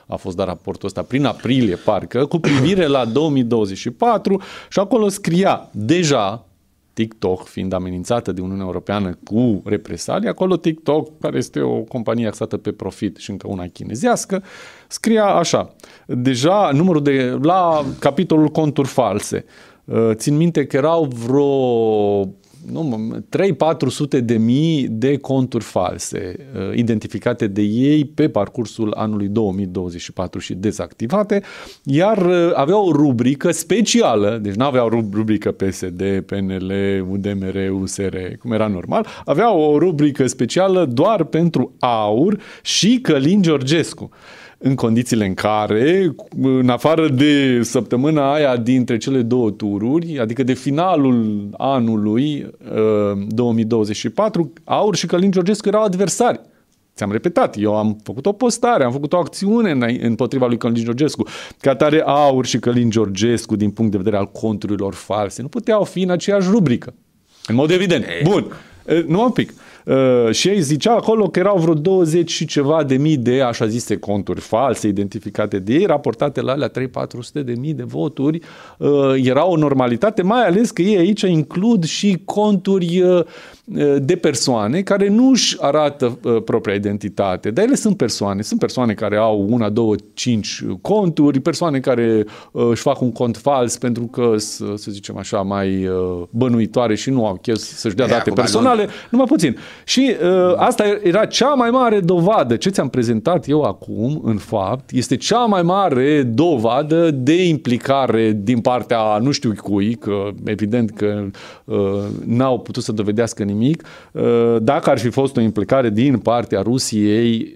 a fost dat raportul ăsta, prin aprilie parcă, cu privire la 2024 și acolo scria deja, TikTok fiind amenințată de Uniunea Europeană cu represalii, acolo TikTok, care este o companie axată pe profit și încă una chinezească, scria așa, deja la capitolul conturi false, țin minte că erau vreo 300-400 de mii de conturi false identificate de ei pe parcursul anului 2024 și dezactivate, iar aveau o rubrică specială, deci nu aveau rubrică PSD, PNL, UDMR, USR, cum era normal, aveau o rubrică specială doar pentru AUR și Călin Georgescu. În condițiile în care, în afară de săptămâna aia dintre cele două tururi, adică de finalul anului 2024, AUR și Călin Georgescu erau adversari. Ți-am repetat, eu am făcut o postare, am făcut o acțiune împotriva lui Călin Georgescu. Ca atare, AUR și Călin Georgescu, din punct de vedere al conturilor false, nu puteau fi în aceeași rubrică. În mod evident. Bun. Nu un pic. Și ei zicea acolo că erau vreo 20 și ceva de mii de așa zise conturi false identificate de ei, raportate la alea 300-400 de mii de voturi. Era o normalitate, mai ales că ei aici includ și conturi de persoane care nu își arată propria identitate, dar ele sunt persoane care au 1, 2, 5 conturi, persoane care își fac un cont fals pentru că, să zicem așa, mai bănuitoare și nu au chef să-și dea date personale, numai puțin. Și asta era cea mai mare dovadă. Ce ți-am prezentat eu acum, în fapt, este cea mai mare dovadă de implicare din partea nu știu cui, că evident că n-au putut să dovedească nimic. Dacă ar fi fost o implicare din partea Rusiei,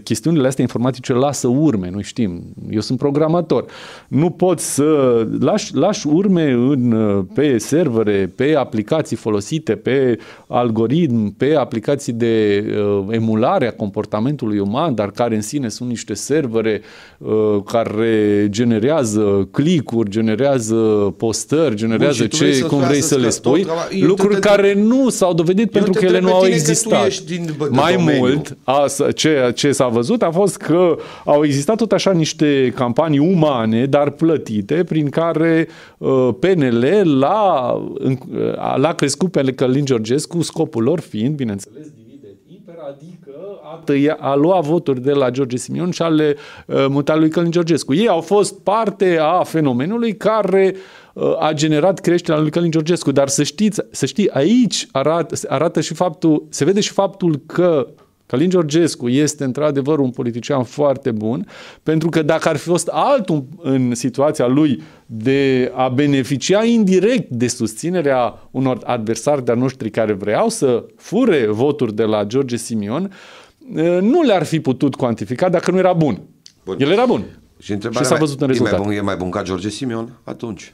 chestiunile astea informatice lasă urme, noi știm. Eu sunt programator. Nu poți să lași urme pe servere, pe aplicații folosite, pe algoritm, pe aplicații de emulare a comportamentului uman, dar care în sine sunt niște servere care generează click-uri, generează postări, generează cum vrei să le spui, lucruri care nu s-au dovedit pentru că ele nu au existat. Mai mult, ce s-a văzut a fost că au existat tot așa niște campanii umane, dar plătite, prin care PNL l-a crescut pe Călin Georgescu, scopul lor fiind, bineînțeles, adică a luat voturi de la George Simion și a le mutat lui Călin Georgescu. Ei au fost parte a fenomenului care a generat creșterea lui Călin Georgescu, dar să știi, aici arată și faptul, se vede și faptul că Călin Georgescu este într-adevăr un politician foarte bun, pentru că dacă ar fi fost altul în situația lui de a beneficia indirect de susținerea unor adversari de-a noștri care vreau să fure voturi de la George Simion, nu le-ar fi putut cuantifica dacă nu era bun. El era bun. Și s-a văzut în rezultat. E mai bun ca George Simion atunci?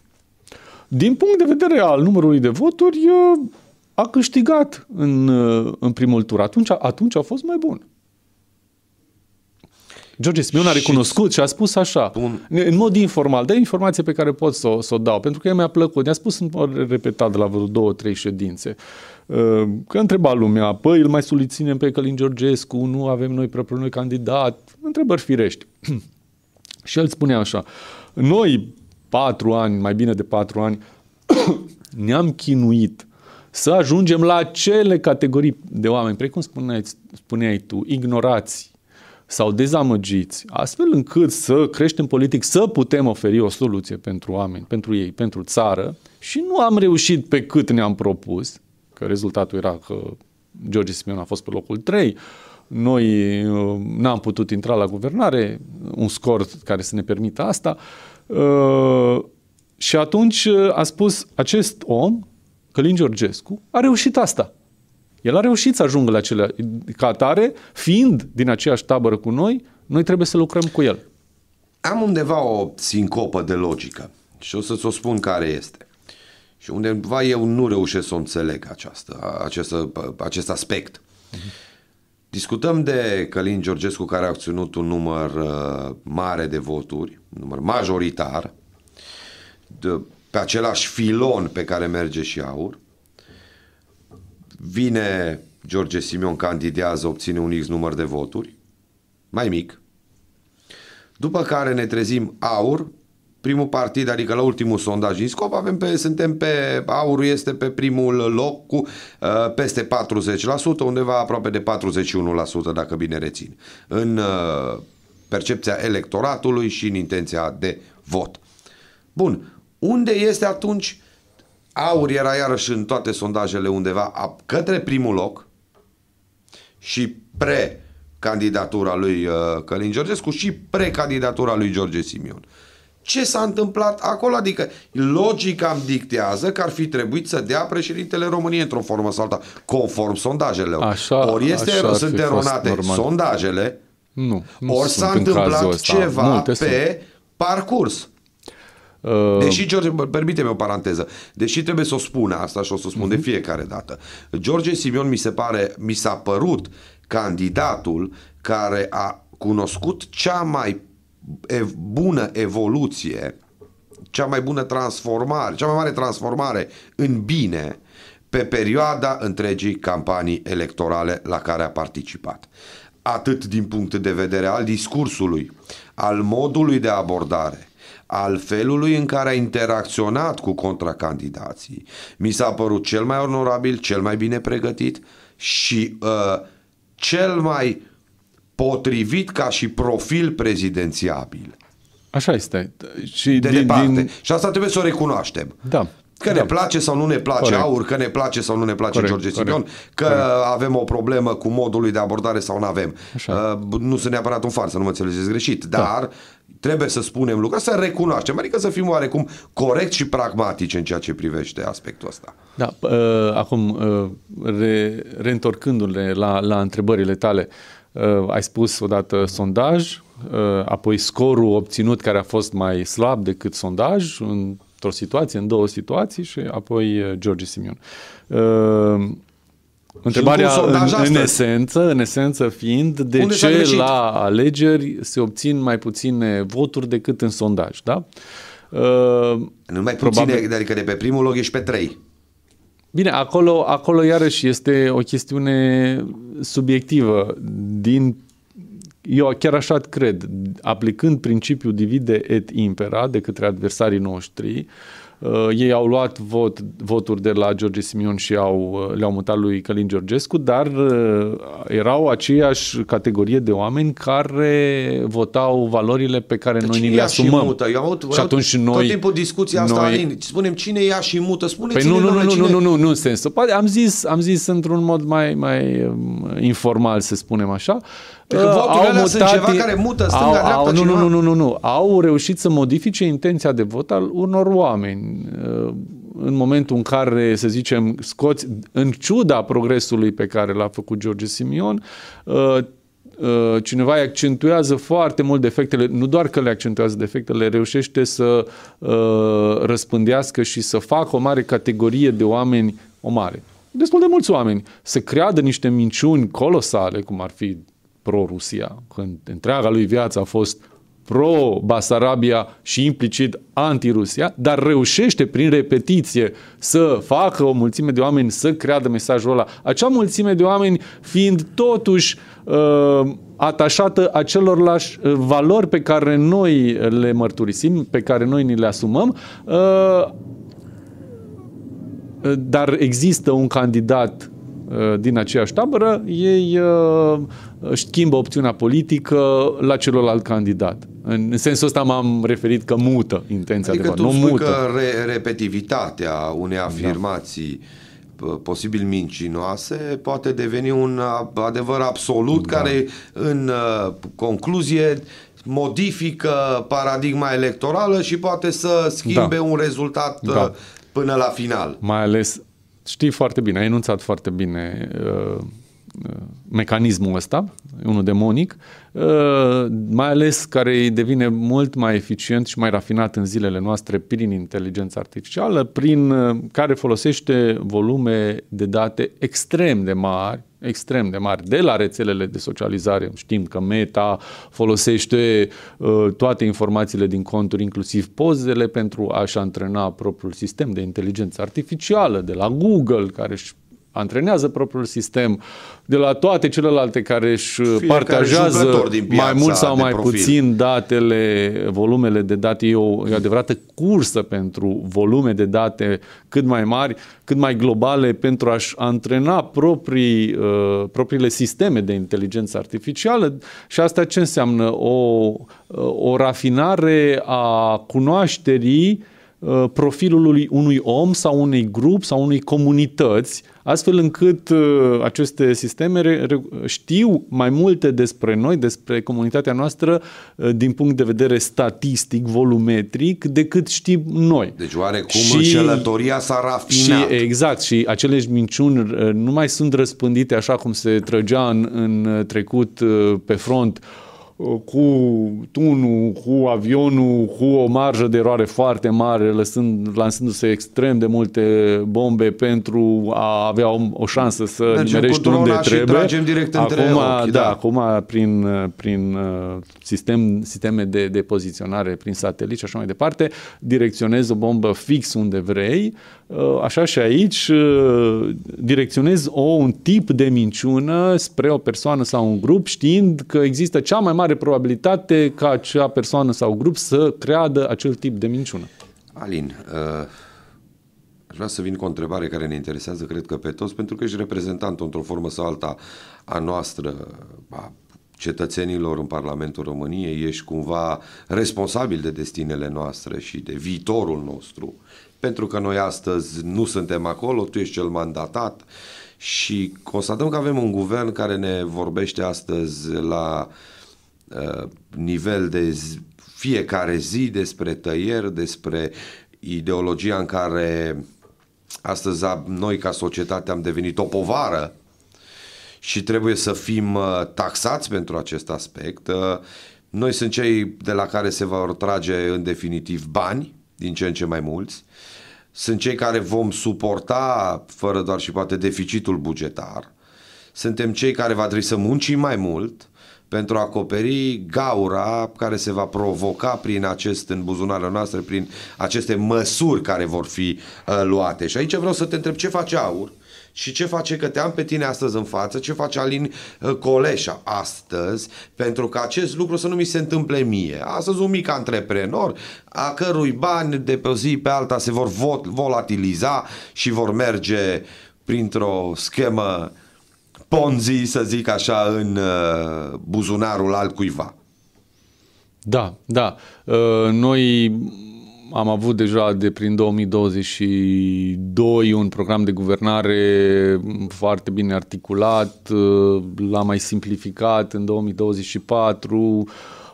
Din punct de vedere al numărului de voturi, a câștigat în primul tur. Atunci a fost mai bun. George Simion a recunoscut și a spus așa, în mod informal, de informație pe care pot să o dau, pentru că mi-a plăcut. Ne-a spus repetat de la vreo 2-3 ședințe, că întreba lumea, păi îl mai susținem pe Călin Georgescu, nu avem noi propriul noi candidat, întrebări firești. Și el spunea așa, noi 4 ani, mai bine de 4 ani, ne-am chinuit să ajungem la acele categorii de oameni, precum spuneai tu, ignorați sau dezamăgiți, astfel încât să creștem politic, să putem oferi o soluție pentru oameni, pentru ei, pentru țară, și nu am reușit pe cât ne-am propus, că rezultatul era că George Simion a fost pe locul 3, noi n-am putut intra la guvernare, un scor care să ne permită asta, și atunci a spus, acest om, Călin Georgescu, a reușit asta. El a reușit să ajungă la cele, ca atare, fiind din aceeași tabără cu noi, noi trebuie să lucrăm cu el. Am undeva o sincopă de logică și o să-ți o spun care este. Și undeva eu nu reușesc să o înțeleg acest aspect. Discutăm de Călin Georgescu, care a obținut un număr mare de voturi, un număr majoritar, pe același filon pe care merge și AUR. Vine George Simion, candidează, obține un X număr de voturi, mai mic. După care ne trezim AUR, primul partid, adică la ultimul sondaj din Scop, AUR este pe primul loc cu peste 40%, undeva aproape de 41%, dacă bine rețin, în percepția electoratului și în intenția de vot. Bun, unde este atunci? AUR era iarăși în toate sondajele undeva către primul loc și pre-candidatura lui Călin Georgescu și pre-candidatura lui George Simion. Ce s-a întâmplat acolo? Adică logica îmi dictează că ar fi trebuit să dea președintele României într-o formă sau alta, conform sondajelor. Ori sunt eronate sondajele, ori s-a întâmplat ceva pe parcurs. Deși, George, permite-mi o paranteză, deși trebuie să o spun asta și o să o spun de fiecare dată, George Simion mi s-a părut candidatul care a cunoscut cea mai bună evoluție, cea mai bună transformare, cea mai mare transformare în bine pe perioada întregii campanii electorale la care a participat. Atât din punct de vedere al discursului, al modului de abordare, al felului în care a interacționat cu contracandidații, mi s-a părut cel mai onorabil, cel mai bine pregătit și cel mai potrivit ca și profil prezidențiabil. Așa este. Și de departe. Și asta trebuie să o recunoaștem. Da. Că ne place sau nu ne place AUR, că ne place sau nu ne place George Simion, că avem o problemă cu modul de abordare sau nu avem. Nu sunt neapărat un far, să nu mă înțelegeți greșit, dar trebuie să spunem lucruri, să recunoaștem, adică să fim oarecum corect și pragmatici în ceea ce privește aspectul ăsta. Da, acum, reîntorcându-le la întrebările tale, ai spus odată sondaj, apoi scorul obținut care a fost mai slab decât sondaj într-o situație, în două situații și apoi George Simion. Întrebarea în esență fiind de unde ce la alegeri se obțin mai puține voturi decât în sondaj, da? Nu mai puține, adică de pe primul loc ești pe 3. Bine, acolo iarăși este o chestiune subiectivă. Eu chiar așa cred, aplicând principiul divide et impera de către adversarii noștri, ei au luat voturi de la George Simion și le-au mutat lui Călin Georgescu, dar erau aceeași categorie de oameni care votau valorile pe care noi ni le asumăm. Și atunci noi... Tot timpul discuția asta, Alin, spunem cine ia și mută, spuneți-ne nu în sens. Am zis într-un mod mai informal, să spunem așa. Voturile alea sunt ceva care mută stânga-dreapta cineva? Nu. Au reușit să modifice intenția de vot al unor oameni. În momentul în care, să zicem, scoți, în ciuda progresului pe care l-a făcut George Simion, cineva îi accentuează foarte mult defectele, nu doar că le accentuează defectele, reușește să răspândească și să facă o mare categorie de oameni, destul de mulți oameni, să creadă niște minciuni colosale, cum ar fi pro-Rusia, când întreaga lui viață a fost pro-Basarabia și implicit anti-Rusia, dar reușește prin repetiție să facă o mulțime de oameni să creadă mesajul ăla. Acea mulțime de oameni fiind totuși atașată acelorlași valori pe care noi le mărturisim, pe care noi ni le asumăm, dar există un candidat din aceeași tabără, ei schimbă opțiunea politică la celălalt candidat. În sensul ăsta m-am referit că mută intenția de vot. Adică tu spui că repetitivitatea unei afirmații posibil mincinoase poate deveni un adevăr absolut care în concluzie modifică paradigma electorală și poate să schimbe un rezultat până la final. Mai ales știi foarte bine, ai enunțat foarte bine mecanismul ăsta, unul demonic, mai ales care devine mult mai eficient și mai rafinat în zilele noastre prin inteligența artificială, prin care folosește volume de date extrem de mari de la rețelele de socializare. Știm că Meta folosește toate informațiile din conturi, inclusiv pozele, pentru a-și antrena propriul sistem de inteligență artificială, de la Google, care își antrenează propriul sistem, de la toate celelalte care își partajează mai mult sau mai puțin datele, volumele de date. E o adevărată cursă pentru volume de date cât mai mari, cât mai globale, pentru a-și antrena propriile sisteme de inteligență artificială. Și asta ce înseamnă? O rafinare a cunoașterii profilului unui om sau unui grup sau unei comunități, astfel încât aceste sisteme știu mai multe despre noi, despre comunitatea noastră din punct de vedere statistic, volumetric, decât știm noi. Deci oarecum înșelătoria s-a rafinat. Exact, și acele minciuni nu mai sunt răspândite așa cum se trăgea în trecut pe front, cu tunul, cu avionul, cu o marjă de eroare foarte mare, lansându-se extrem de multe bombe pentru a avea o șansă să nimerești unde trebuie. Direct acum prin sisteme de poziționare, prin satelit și așa mai departe, direcționezi o bombă fix unde vrei. Așa și aici direcționezi un tip de minciună spre o persoană sau un grup, știind că există cea mai mare probabilitate ca acea persoană sau grup să creadă acel tip de minciună. Alin, aș vrea să vin cu o întrebare care ne interesează, cred că pe toți, pentru că ești reprezentant într-o formă sau alta a noastră, a cetățenilor în Parlamentul României, ești cumva responsabil de destinele noastre și de viitorul nostru. Pentru că noi astăzi nu suntem acolo, tu ești cel mandatat și constatăm că avem un guvern care ne vorbește astăzi la nivel de fiecare zi, despre tăieri, despre ideologia în care astăzi noi ca societate am devenit o povară și trebuie să fim taxați pentru acest aspect. Noi sunt cei de la care se vor trage în definitiv bani, din ce în ce mai mulți. Sunt cei care vom suporta, fără doar și poate, deficitul bugetar. Suntem cei care va trebui să muncim mai mult pentru a acoperi gaura care se va provoca în buzunarele noastre, prin aceste măsuri care vor fi luate. Și aici vreau să te întreb ce face AUR și ce face, că te am pe tine astăzi în față, ce face Alin Coleșa astăzi, pentru că acest lucru să nu mi se întâmple mie. Astăzi un mic antreprenor a cărui bani de pe o zi pe alta se vor volatiliza și vor merge printr-o schemă Ponzi, să zic așa, în buzunarul altcuiva. Da, da. Noi am avut deja de prin 2022 un program de guvernare foarte bine articulat, l-am mai simplificat în 2024.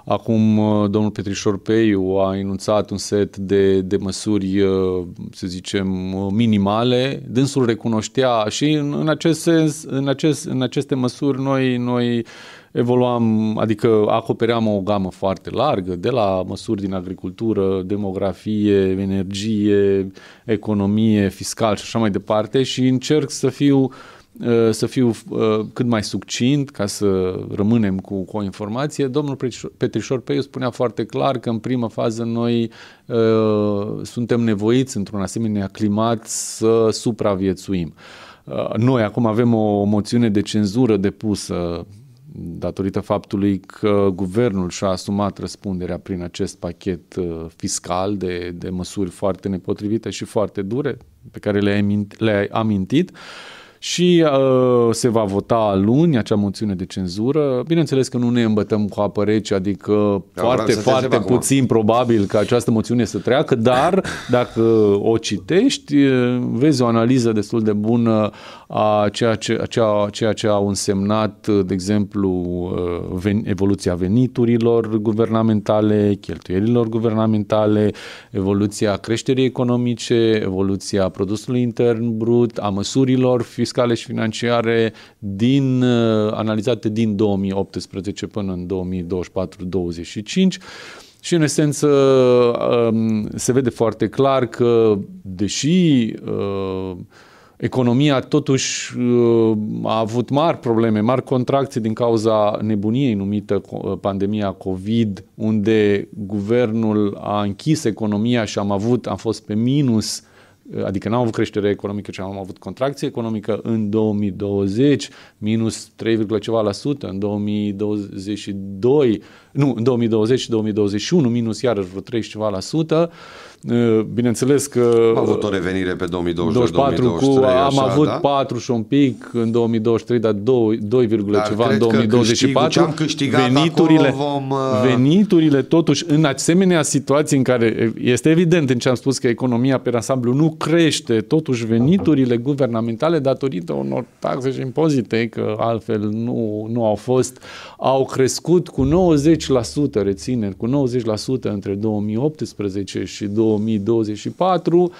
Acum domnul Petrișor Peiu a enunțat un set de măsuri, să zicem, minimale. Dânsul recunoștea și în acest sens, în aceste măsuri noi evoluam, adică acopeream o gamă foarte largă, de la măsuri din agricultură, demografie, energie, economie, fiscal și așa mai departe, și încerc să fiu cât mai succint ca să rămânem cu o informație. Domnul Petrișor Peiu spunea foarte clar că în primă fază noi suntem nevoiți într-un asemenea climat să supraviețuim. Noi acum avem o moțiune de cenzură depusă datorită faptului că guvernul și-a asumat răspunderea prin acest pachet fiscal de măsuri foarte nepotrivite și foarte dure pe care le-ai amintit. Și se va vota luni acea moțiune de cenzură. Bineînțeles că nu ne îmbătăm cu apă rece, adică foarte puțin probabil că această moțiune să treacă, dar dacă o citești, vezi o analiză destul de bună a ceea ce au însemnat, de exemplu, evoluția veniturilor guvernamentale, cheltuielilor guvernamentale, evoluția creșterii economice, evoluția produsului intern brut, a măsurilor fiscale și financiare analizate din 2018 până în 2024-2025. Și în esență se vede foarte clar că deși economia totuși a avut mari probleme, mari contracții din cauza nebuniei numită pandemia COVID, unde guvernul a închis economia și am fost pe minus, adică n-am avut creștere economică, ci am avut contracție economică în 2020, minus 3, ceva la sută, în 2022, nu, în 2020 și 2021, minus iarăși vreo 30 ceva la sută. Bineînțeles că am avut o revenire pe 2022-2023, am avut 4 și un pic în 2023, dar 2, ceva în 2024. Veniturile totuși în asemenea situații în care este evident în ce am spus că economia pe ansamblu nu crește, totuși veniturile guvernamentale datorită unor taxe și impozite, că altfel nu au fost, au crescut cu 90%, rețineri, cu 90% între 2018 și 2024,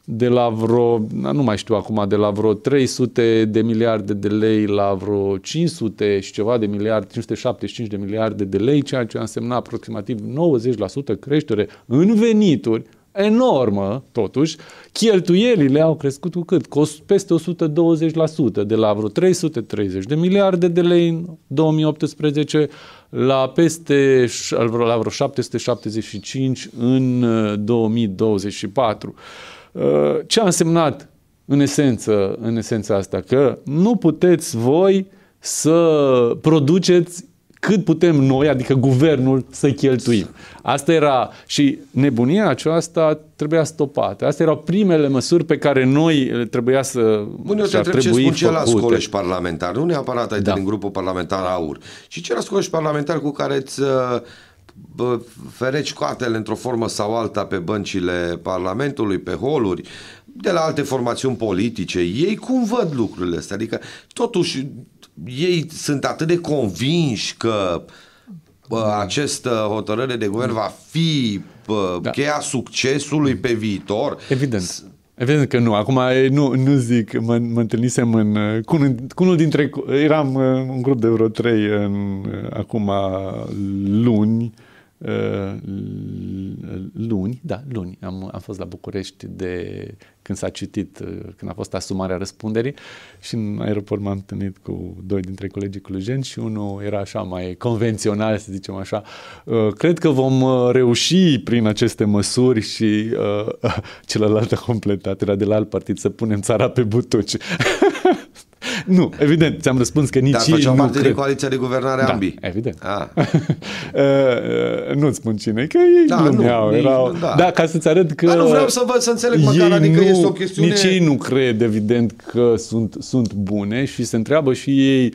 de la vreo, nu mai știu acum, de la vreo 300 de miliarde de lei la vreo 500 și ceva de miliarde, 575 de miliarde de lei, ceea ce a însemnat aproximativ 90% creștere în venituri, enormă, totuși. Cheltuielile au crescut cu cât? Cu peste 120%, de la vreo 330 de miliarde de lei în 2018 la vreo 775 în 2024. Ce a însemnat în esența asta? Că nu puteți voi să produceți cât putem noi, adică guvernul, să cheltuim. Asta era, și nebunia aceasta trebuia stopată. Astea erau primele măsuri pe care noi trebuia să Bun, eu te întreb ce spun ceilalți colegi parlamentari, nu neapărat ai din grupul parlamentar AUR, ci ceilalți colegi parlamentari cu care îți fereci coatele într-o formă sau alta pe băncile Parlamentului, pe holuri, de la alte formațiuni politice. Ei cum văd lucrurile astea? Adică, totuși, ei sunt atât de convinși că această hotărâre de guvern va fi cheia succesului pe viitor? Evident. Evident că nu. Acum nu zic, mă întâlnisem cu unul dintre... Eram un grup de vreo 3 acum luni. Luni. Am fost la București când s-a citit, când a fost asumarea răspunderii și în aeroport m-am întâlnit cu 2 dintre colegii clujeni și unul era așa mai convențional, să zicem așa. Cred că vom reuși prin aceste măsuri și celălalt a completat, era de la alt partid, să punem țara pe butuci. Nu, evident, ți-am răspuns că nici ei nu parte din coaliția de guvernare ambii. Evident. Nu-ți spun cine, că ei glumeau. Da, ca să-ți arăt că... Dar nu vreau să înțeleg măcar, adică este o chestiune... Nici ei nu cred, evident, că sunt bune și se întreabă și ei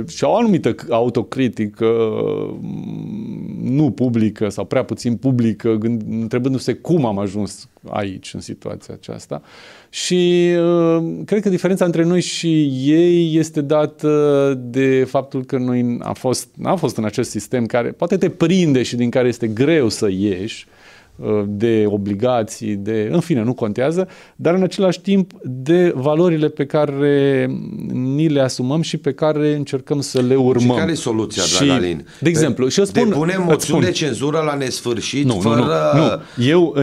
și au o anumită autocritică nu publică sau prea puțin publică, întrebându-se cum am ajuns aici, în situația aceasta. Și cred că diferența între noi și ei este dată de faptul că noi am fost în acest sistem care poate te prinde și din care este greu să ieși, de obligații, în fine, nu contează, dar în același timp de valorile pe care ni le asumăm și pe care încercăm să le urmăm. Și care e soluția, drag Alin? De exemplu, și depunem moțiuni de cenzură la nesfârșit? Nu. Eu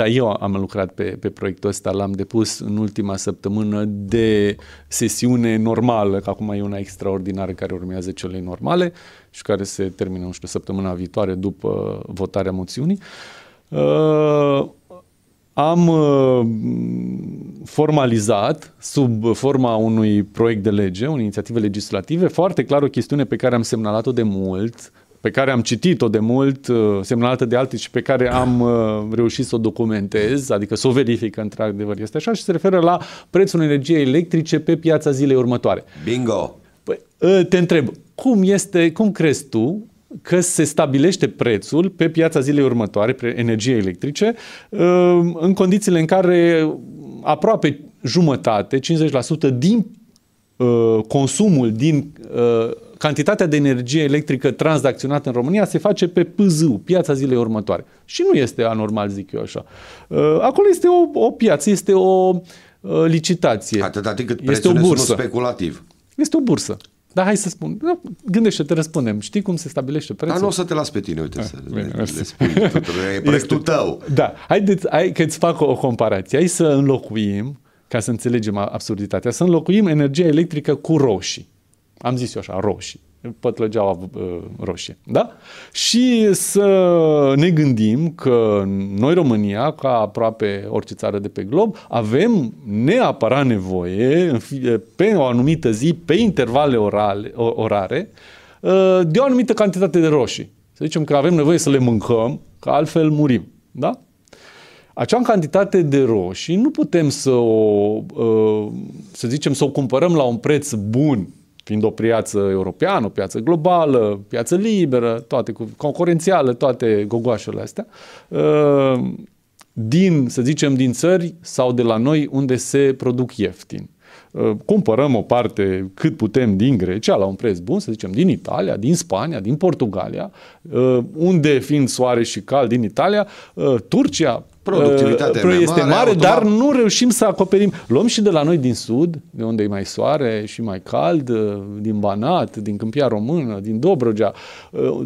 eu am lucrat pe proiectul ăsta, l-am depus în ultima săptămână de sesiune normală, că acum e una extraordinară care urmează celei normale și care se termină, săptămâna viitoare după votarea moțiunii. Am formalizat sub forma unui proiect de lege, unei inițiative legislative, foarte clar o chestiune pe care am semnalat-o de mult, pe care am citit-o de mult, semnalată de alții și pe care am reușit să o documentez, adică să o verific că într-adevăr este așa, și se referă la prețul energiei electrice pe piața zilei următoare. Bingo! Păi, te întreb, cum crezi tu că se stabilește prețul pe piața zilei următoare, pe energie electrice, în condițiile în care aproape jumătate, 50% din consumul, din cantitatea de energie electrică tranzacționată în România se face pe PZU, piața zilei următoare. Și nu este anormal, zic eu așa. Acolo este o piață, este o licitație. Atâta timp cât prețul este speculativ. Este o bursă. Dar hai să spun, gândește-te, răspundem. Știi cum se stabilește prețul? Dar nu o să te las pe tine, uite, le spui tuturor. E proiectul tău. Da, hai că îți fac o comparație. Hai să înlocuim, ca să înțelegem absurditatea, să înlocuim energia electrică cu roșii. Am zis eu așa, roșii. Pătlăgeaua roșie. Da? Și să ne gândim că noi, România, ca aproape orice țară de pe glob, avem neapărat nevoie pe o anumită zi, pe intervale orare, de o anumită cantitate de roșii. Să zicem că avem nevoie să le mâncăm, că altfel murim. Da? Acea cantitate de roșii nu putem să o cumpărăm la un preț bun, fiind o piață europeană, o piață globală, piață liberă, toate concurențială, toate gogoașele astea, să zicem, din țări sau de la noi unde se produc ieftin. Cumpărăm o parte cât putem din Grecia la un preț bun, să zicem din Italia, din Spania, din Portugalia, unde fiind soare și cald din Italia, Turcia, productivitatea este mare, dar nu reușim să acoperim. Luăm și de la noi din sud, de unde e mai soare și mai cald, din Banat, din Câmpia Română, din Dobrogea,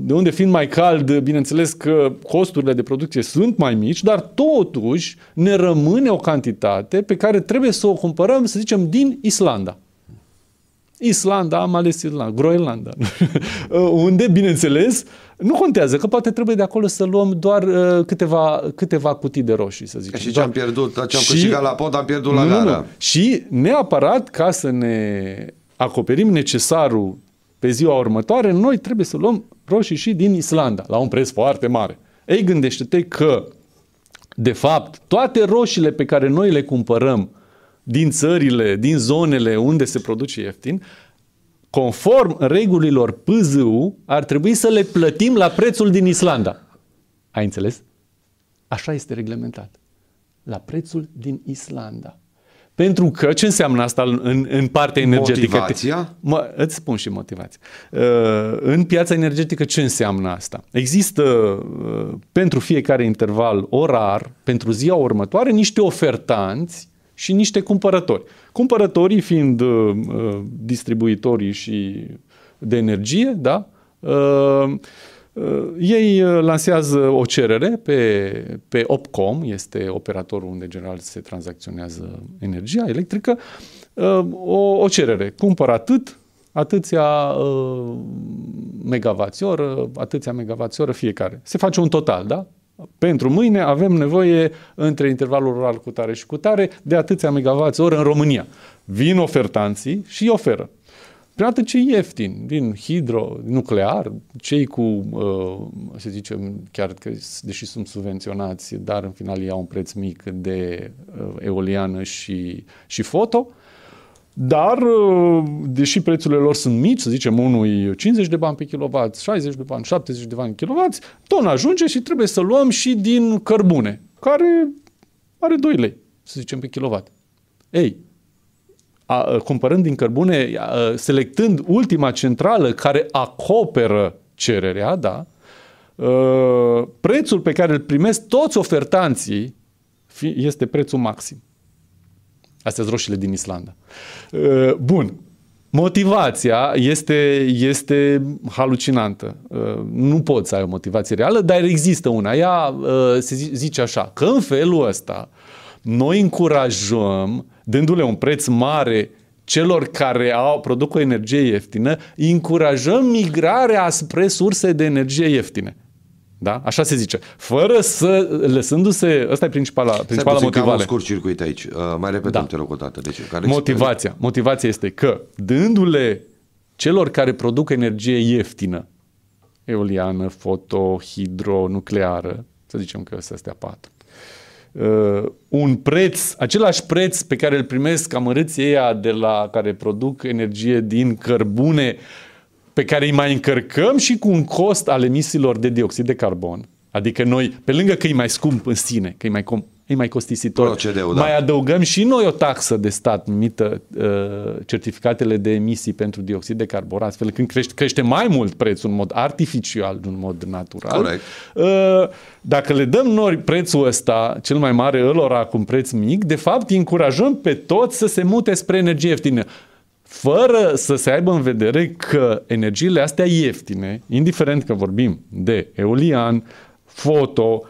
de unde fiind mai cald, bineînțeles că costurile de producție sunt mai mici, dar totuși ne rămâne o cantitate pe care trebuie să o cumpărăm, să zicem, din Islanda. Islanda, am ales Islanda, Groenlanda, unde, bineînțeles, nu contează, că poate trebuie de acolo să luăm doar câteva cutii de roșii, să zicem. Și ce am pierdut, ce am câștigat la pod, am pierdut la gara. Și neapărat, ca să ne acoperim necesarul pe ziua următoare, noi trebuie să luăm roșii și din Islanda, la un preț foarte mare. Ei, gândește-te că, de fapt, toate roșiile pe care noi le cumpărăm din țările, din zonele unde se produce ieftin, conform regulilor PZU, ar trebui să le plătim la prețul din Islanda. Ai înțeles? Așa este reglementat. La prețul din Islanda. Pentru că, ce înseamnă asta în partea energetică? Motivația? Îți spun și motivația. În piața energetică ce înseamnă asta? Există pentru fiecare interval orar, pentru ziua următoare, niște ofertanți și niște cumpărători. Cumpărătorii fiind distribuitorii și de energie, da? Ei lansează o cerere pe Opcom, este operatorul unde general se tranzacționează energia electrică, o cerere. Cumpără atâția megavați-oră, atâția megavați-oră fiecare. Se face un total, da? Pentru mâine avem nevoie între intervalul orar cu tare și cu tare de atâția megavați-oră în România. Vin ofertanții și oferă. Prima dată ce ieftin, din hidronuclear, cei cu, să zicem, chiar că, deși sunt subvenționați, dar în final iau un preț mic de eoliană și foto, dar, deși prețurile lor sunt mici, să zicem, unui 50 de bani pe kilowatt, 60 de bani, 70 de bani pe kilowatt, tot ajunge și trebuie să luăm și din cărbune, care are 2 lei, să zicem, pe kilowatt. Ei, cumpărând din cărbune, selectând ultima centrală care acoperă cererea, da, prețul pe care îl primesc toți ofertanții este prețul maxim. Astea sunt roșiile din Islanda. Bun. Motivația este halucinantă. Nu poți să ai o motivație reală, dar există una. Ea se zice așa, că în felul ăsta noi încurajăm, dându-le un preț mare celor care produc o energie ieftină, încurajăm migrarea spre surse de energie ieftine. Da? Așa se zice. Fără să, lăsându-se, ăsta e principala motivare. Un scurt circuit aici. Mai repetăm, te rog o dată. Deci, Motivația este că, dându-le celor care produc energie ieftină, eoliană, foto, hidro, nucleară, să zicem că astea 4, un preț, același preț pe care îl primesc amărâții ăia de la care produc energie din cărbune, pe care îi mai încărcăm și cu un cost al emisiilor de dioxid de carbon. Adică noi, pe lângă că e mai scump în sine, că e mai costisitor, procedeu, da, mai adăugăm și noi o taxă de stat numită certificatele de emisii pentru dioxid de carbon, astfel când crește mai mult prețul în mod artificial, în mod natural. Corect. Dacă le dăm noi prețul ăsta, cel mai mare ălora cu un preț mic, de fapt îi încurajăm pe toți să se mute spre energie ieftină, fără să se aibă în vedere că energiile astea ieftine, indiferent că vorbim de eolian, foto,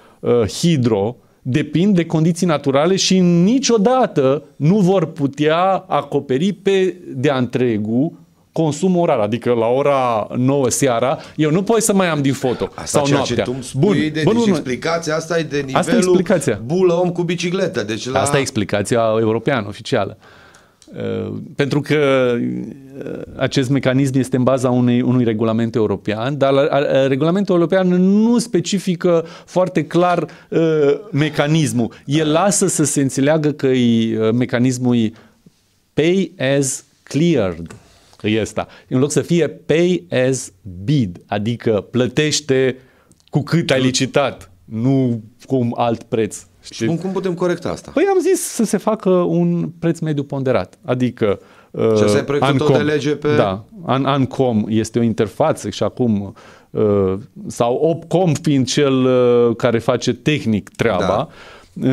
hidro, depind de condiții naturale și niciodată nu vor putea acoperi de-a întregul consumul orar. Adică la ora 9 seara, eu nu pot să mai am din foto. Asta sau noaptea. Ce tu îmi spui explicația asta e de nivelul bulă om cu bicicletă. Deci Asta e explicația europeană, oficială. Pentru că acest mecanism este în baza unui regulament european, dar regulamentul european nu specifică foarte clar mecanismul. El lasă să se înțeleagă că mecanismul pay as cleared. Ăsta. În loc să fie pay as bid, adică plătește cu cât ai licitat, nu cu un alt preț. Și cum putem corecta asta? Păi am zis să se facă un preț mediu ponderat, adică și asta e proiectul tău de lege pe... Da, Ancom este o interfață și acum, sau Opcom fiind cel care face tehnic treaba, da,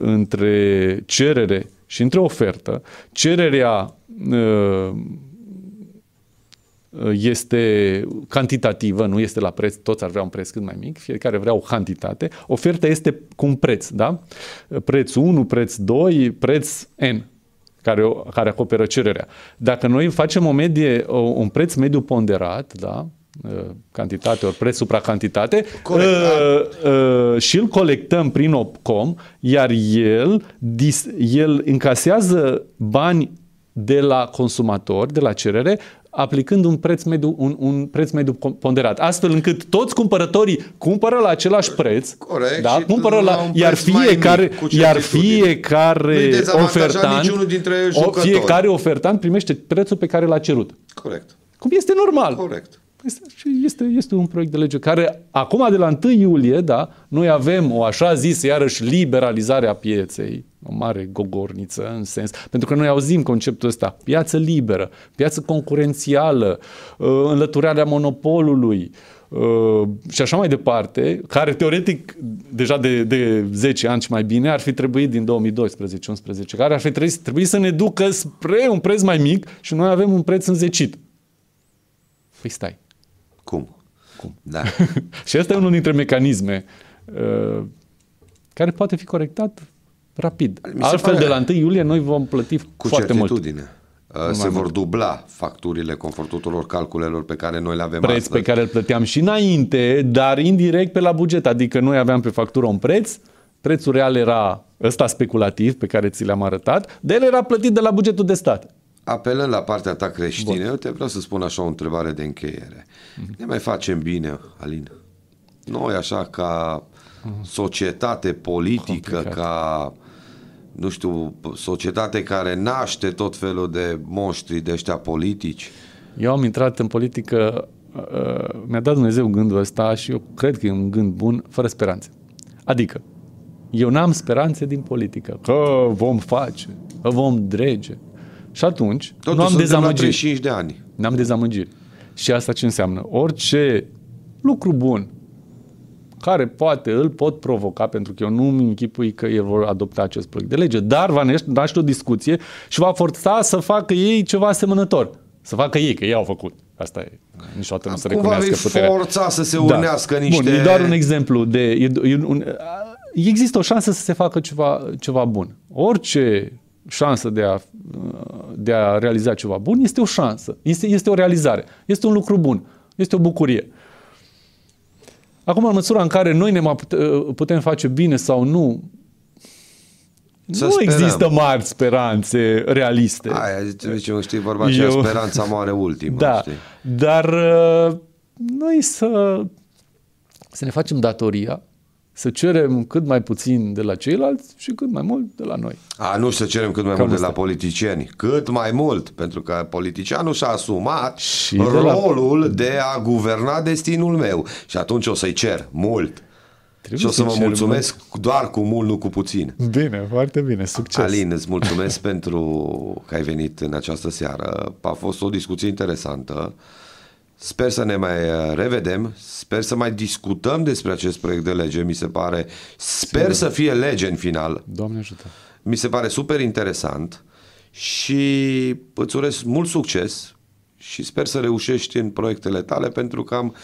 între cerere și între ofertă. Cererea este cantitativă, nu este la preț, toți ar vrea un preț cât mai mic, fiecare vrea o cantitate. Oferta este cu un preț, da? Preț 1, preț 2, preț N, care acoperă cererea. Dacă noi facem un preț mediu ponderat, da? Cantitate ori preț supra cantitate, și îl colectăm prin Opcom, iar el încasează bani de la consumator, de la cerere, aplicând un preț mediu ponderat, astfel încât toți cumpărătorii cumpără la același preț, corect, da? Cumpără iar fiecare ofertant primește prețul pe care l-a cerut. Corect. Cum este normal. Corect. Este un proiect de lege care, acum de la 1 iulie, da, noi avem o așa zisă, iarăși, liberalizare a pieței, o mare gogorniță în sens, pentru că noi auzim conceptul ăsta, piață liberă, piață concurențială, înlăturarea monopolului și așa mai departe, care teoretic, deja de 10 ani și mai bine, ar fi trebuit din 2012-11, care ar fi trebuit să ne ducă spre un preț mai mic și noi avem un preț înzecit. Păi stai. Cum? Da. Și asta e unul dintre mecanisme care poate fi corectat rapid. Altfel, de la 1 iulie, noi vom plăti cu foarte certitudine. mult. Se vor dubla facturile conform tuturor calculelor pe care noi le avem preț astăzi. Pe care îl plăteam și înainte, dar indirect pe la buget. Adică noi aveam pe factură un preț, prețul real era ăsta speculativ pe care ți l-am arătat, de el era plătit de la bugetul de stat. Apelând la partea ta creștină, eu te vreau să spun așa o întrebare de încheiere. Ne mai facem bine, Alin? Noi așa ca societate politică, complicat, ca, nu știu, societate care naște tot felul de monștri de ăștia politici. Eu am intrat în politică, mi-a dat Dumnezeu gândul ăsta și eu cred că e un gând bun, fără speranțe. Adică, eu n-am speranțe din politică, că vom face, că vom drege. Și atunci, totuși nu am dezamăgiri. 35 de ani. N-am dezamăgiri. Și asta ce înseamnă? Orice lucru bun care poate îl pot provoca, pentru că eu nu-mi închipui că ei vor adopta acest proiect de lege, dar va naște o discuție și va forța să facă ei ceva asemănător. Să facă ei, că ei au făcut. Asta e. Niciodată nu se recunoască puterea. Forța să se unească niște... Bun, e doar un exemplu de... Există o șansă să se facă ceva bun. Orice șansă de a realiza ceva bun este o șansă. Este o realizare. Este un lucru bun. Este o bucurie. Acum, în măsura în care noi ne putem face bine sau nu, nu există mari speranțe realiste. Aia, zicem, știi, vorba aceea, speranța moare ultima. Da, știi? dar noi să ne facem datoria, să cerem cât mai puțin de la ceilalți și cât mai mult de la noi. Nu să cerem cât mai mult de la politicieni. Cât mai mult, pentru că politicianul și-a asumat și rolul de a guverna destinul meu. Și atunci o să-i cer mult. Și o să mă mulțumesc doar cu mult, nu cu puțin. Bine, foarte bine, succes. Alin, îți mulțumesc pentru că ai venit în această seară. A fost o discuție interesantă. Sper să ne mai revedem, sper să mai discutăm despre acest proiect de lege, mi se pare, sper să fie lege în final. Doamne ajută. Mi se pare super interesant și îți urez mult succes și sper să reușești în proiectele tale, pentru că am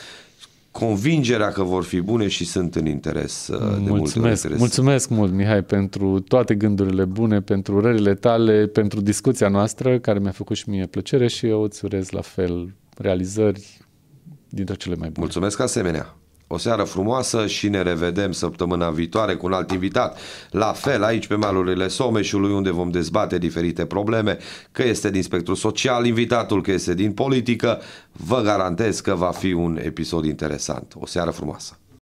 convingerea că vor fi bune și sunt în interes de multe ori. Mulțumesc mult, Mihai, pentru toate gândurile bune, pentru urările tale, pentru discuția noastră, care mi-a făcut și mie plăcere, și eu îți urez la fel realizări dintre cele mai bune. Mulțumesc asemenea. O seară frumoasă și ne revedem săptămâna viitoare cu un alt invitat. La fel aici pe malurile Someșului, unde vom dezbate diferite probleme, că este din spectrul social invitatul, că este din politică. Vă garantez că va fi un episod interesant. O seară frumoasă.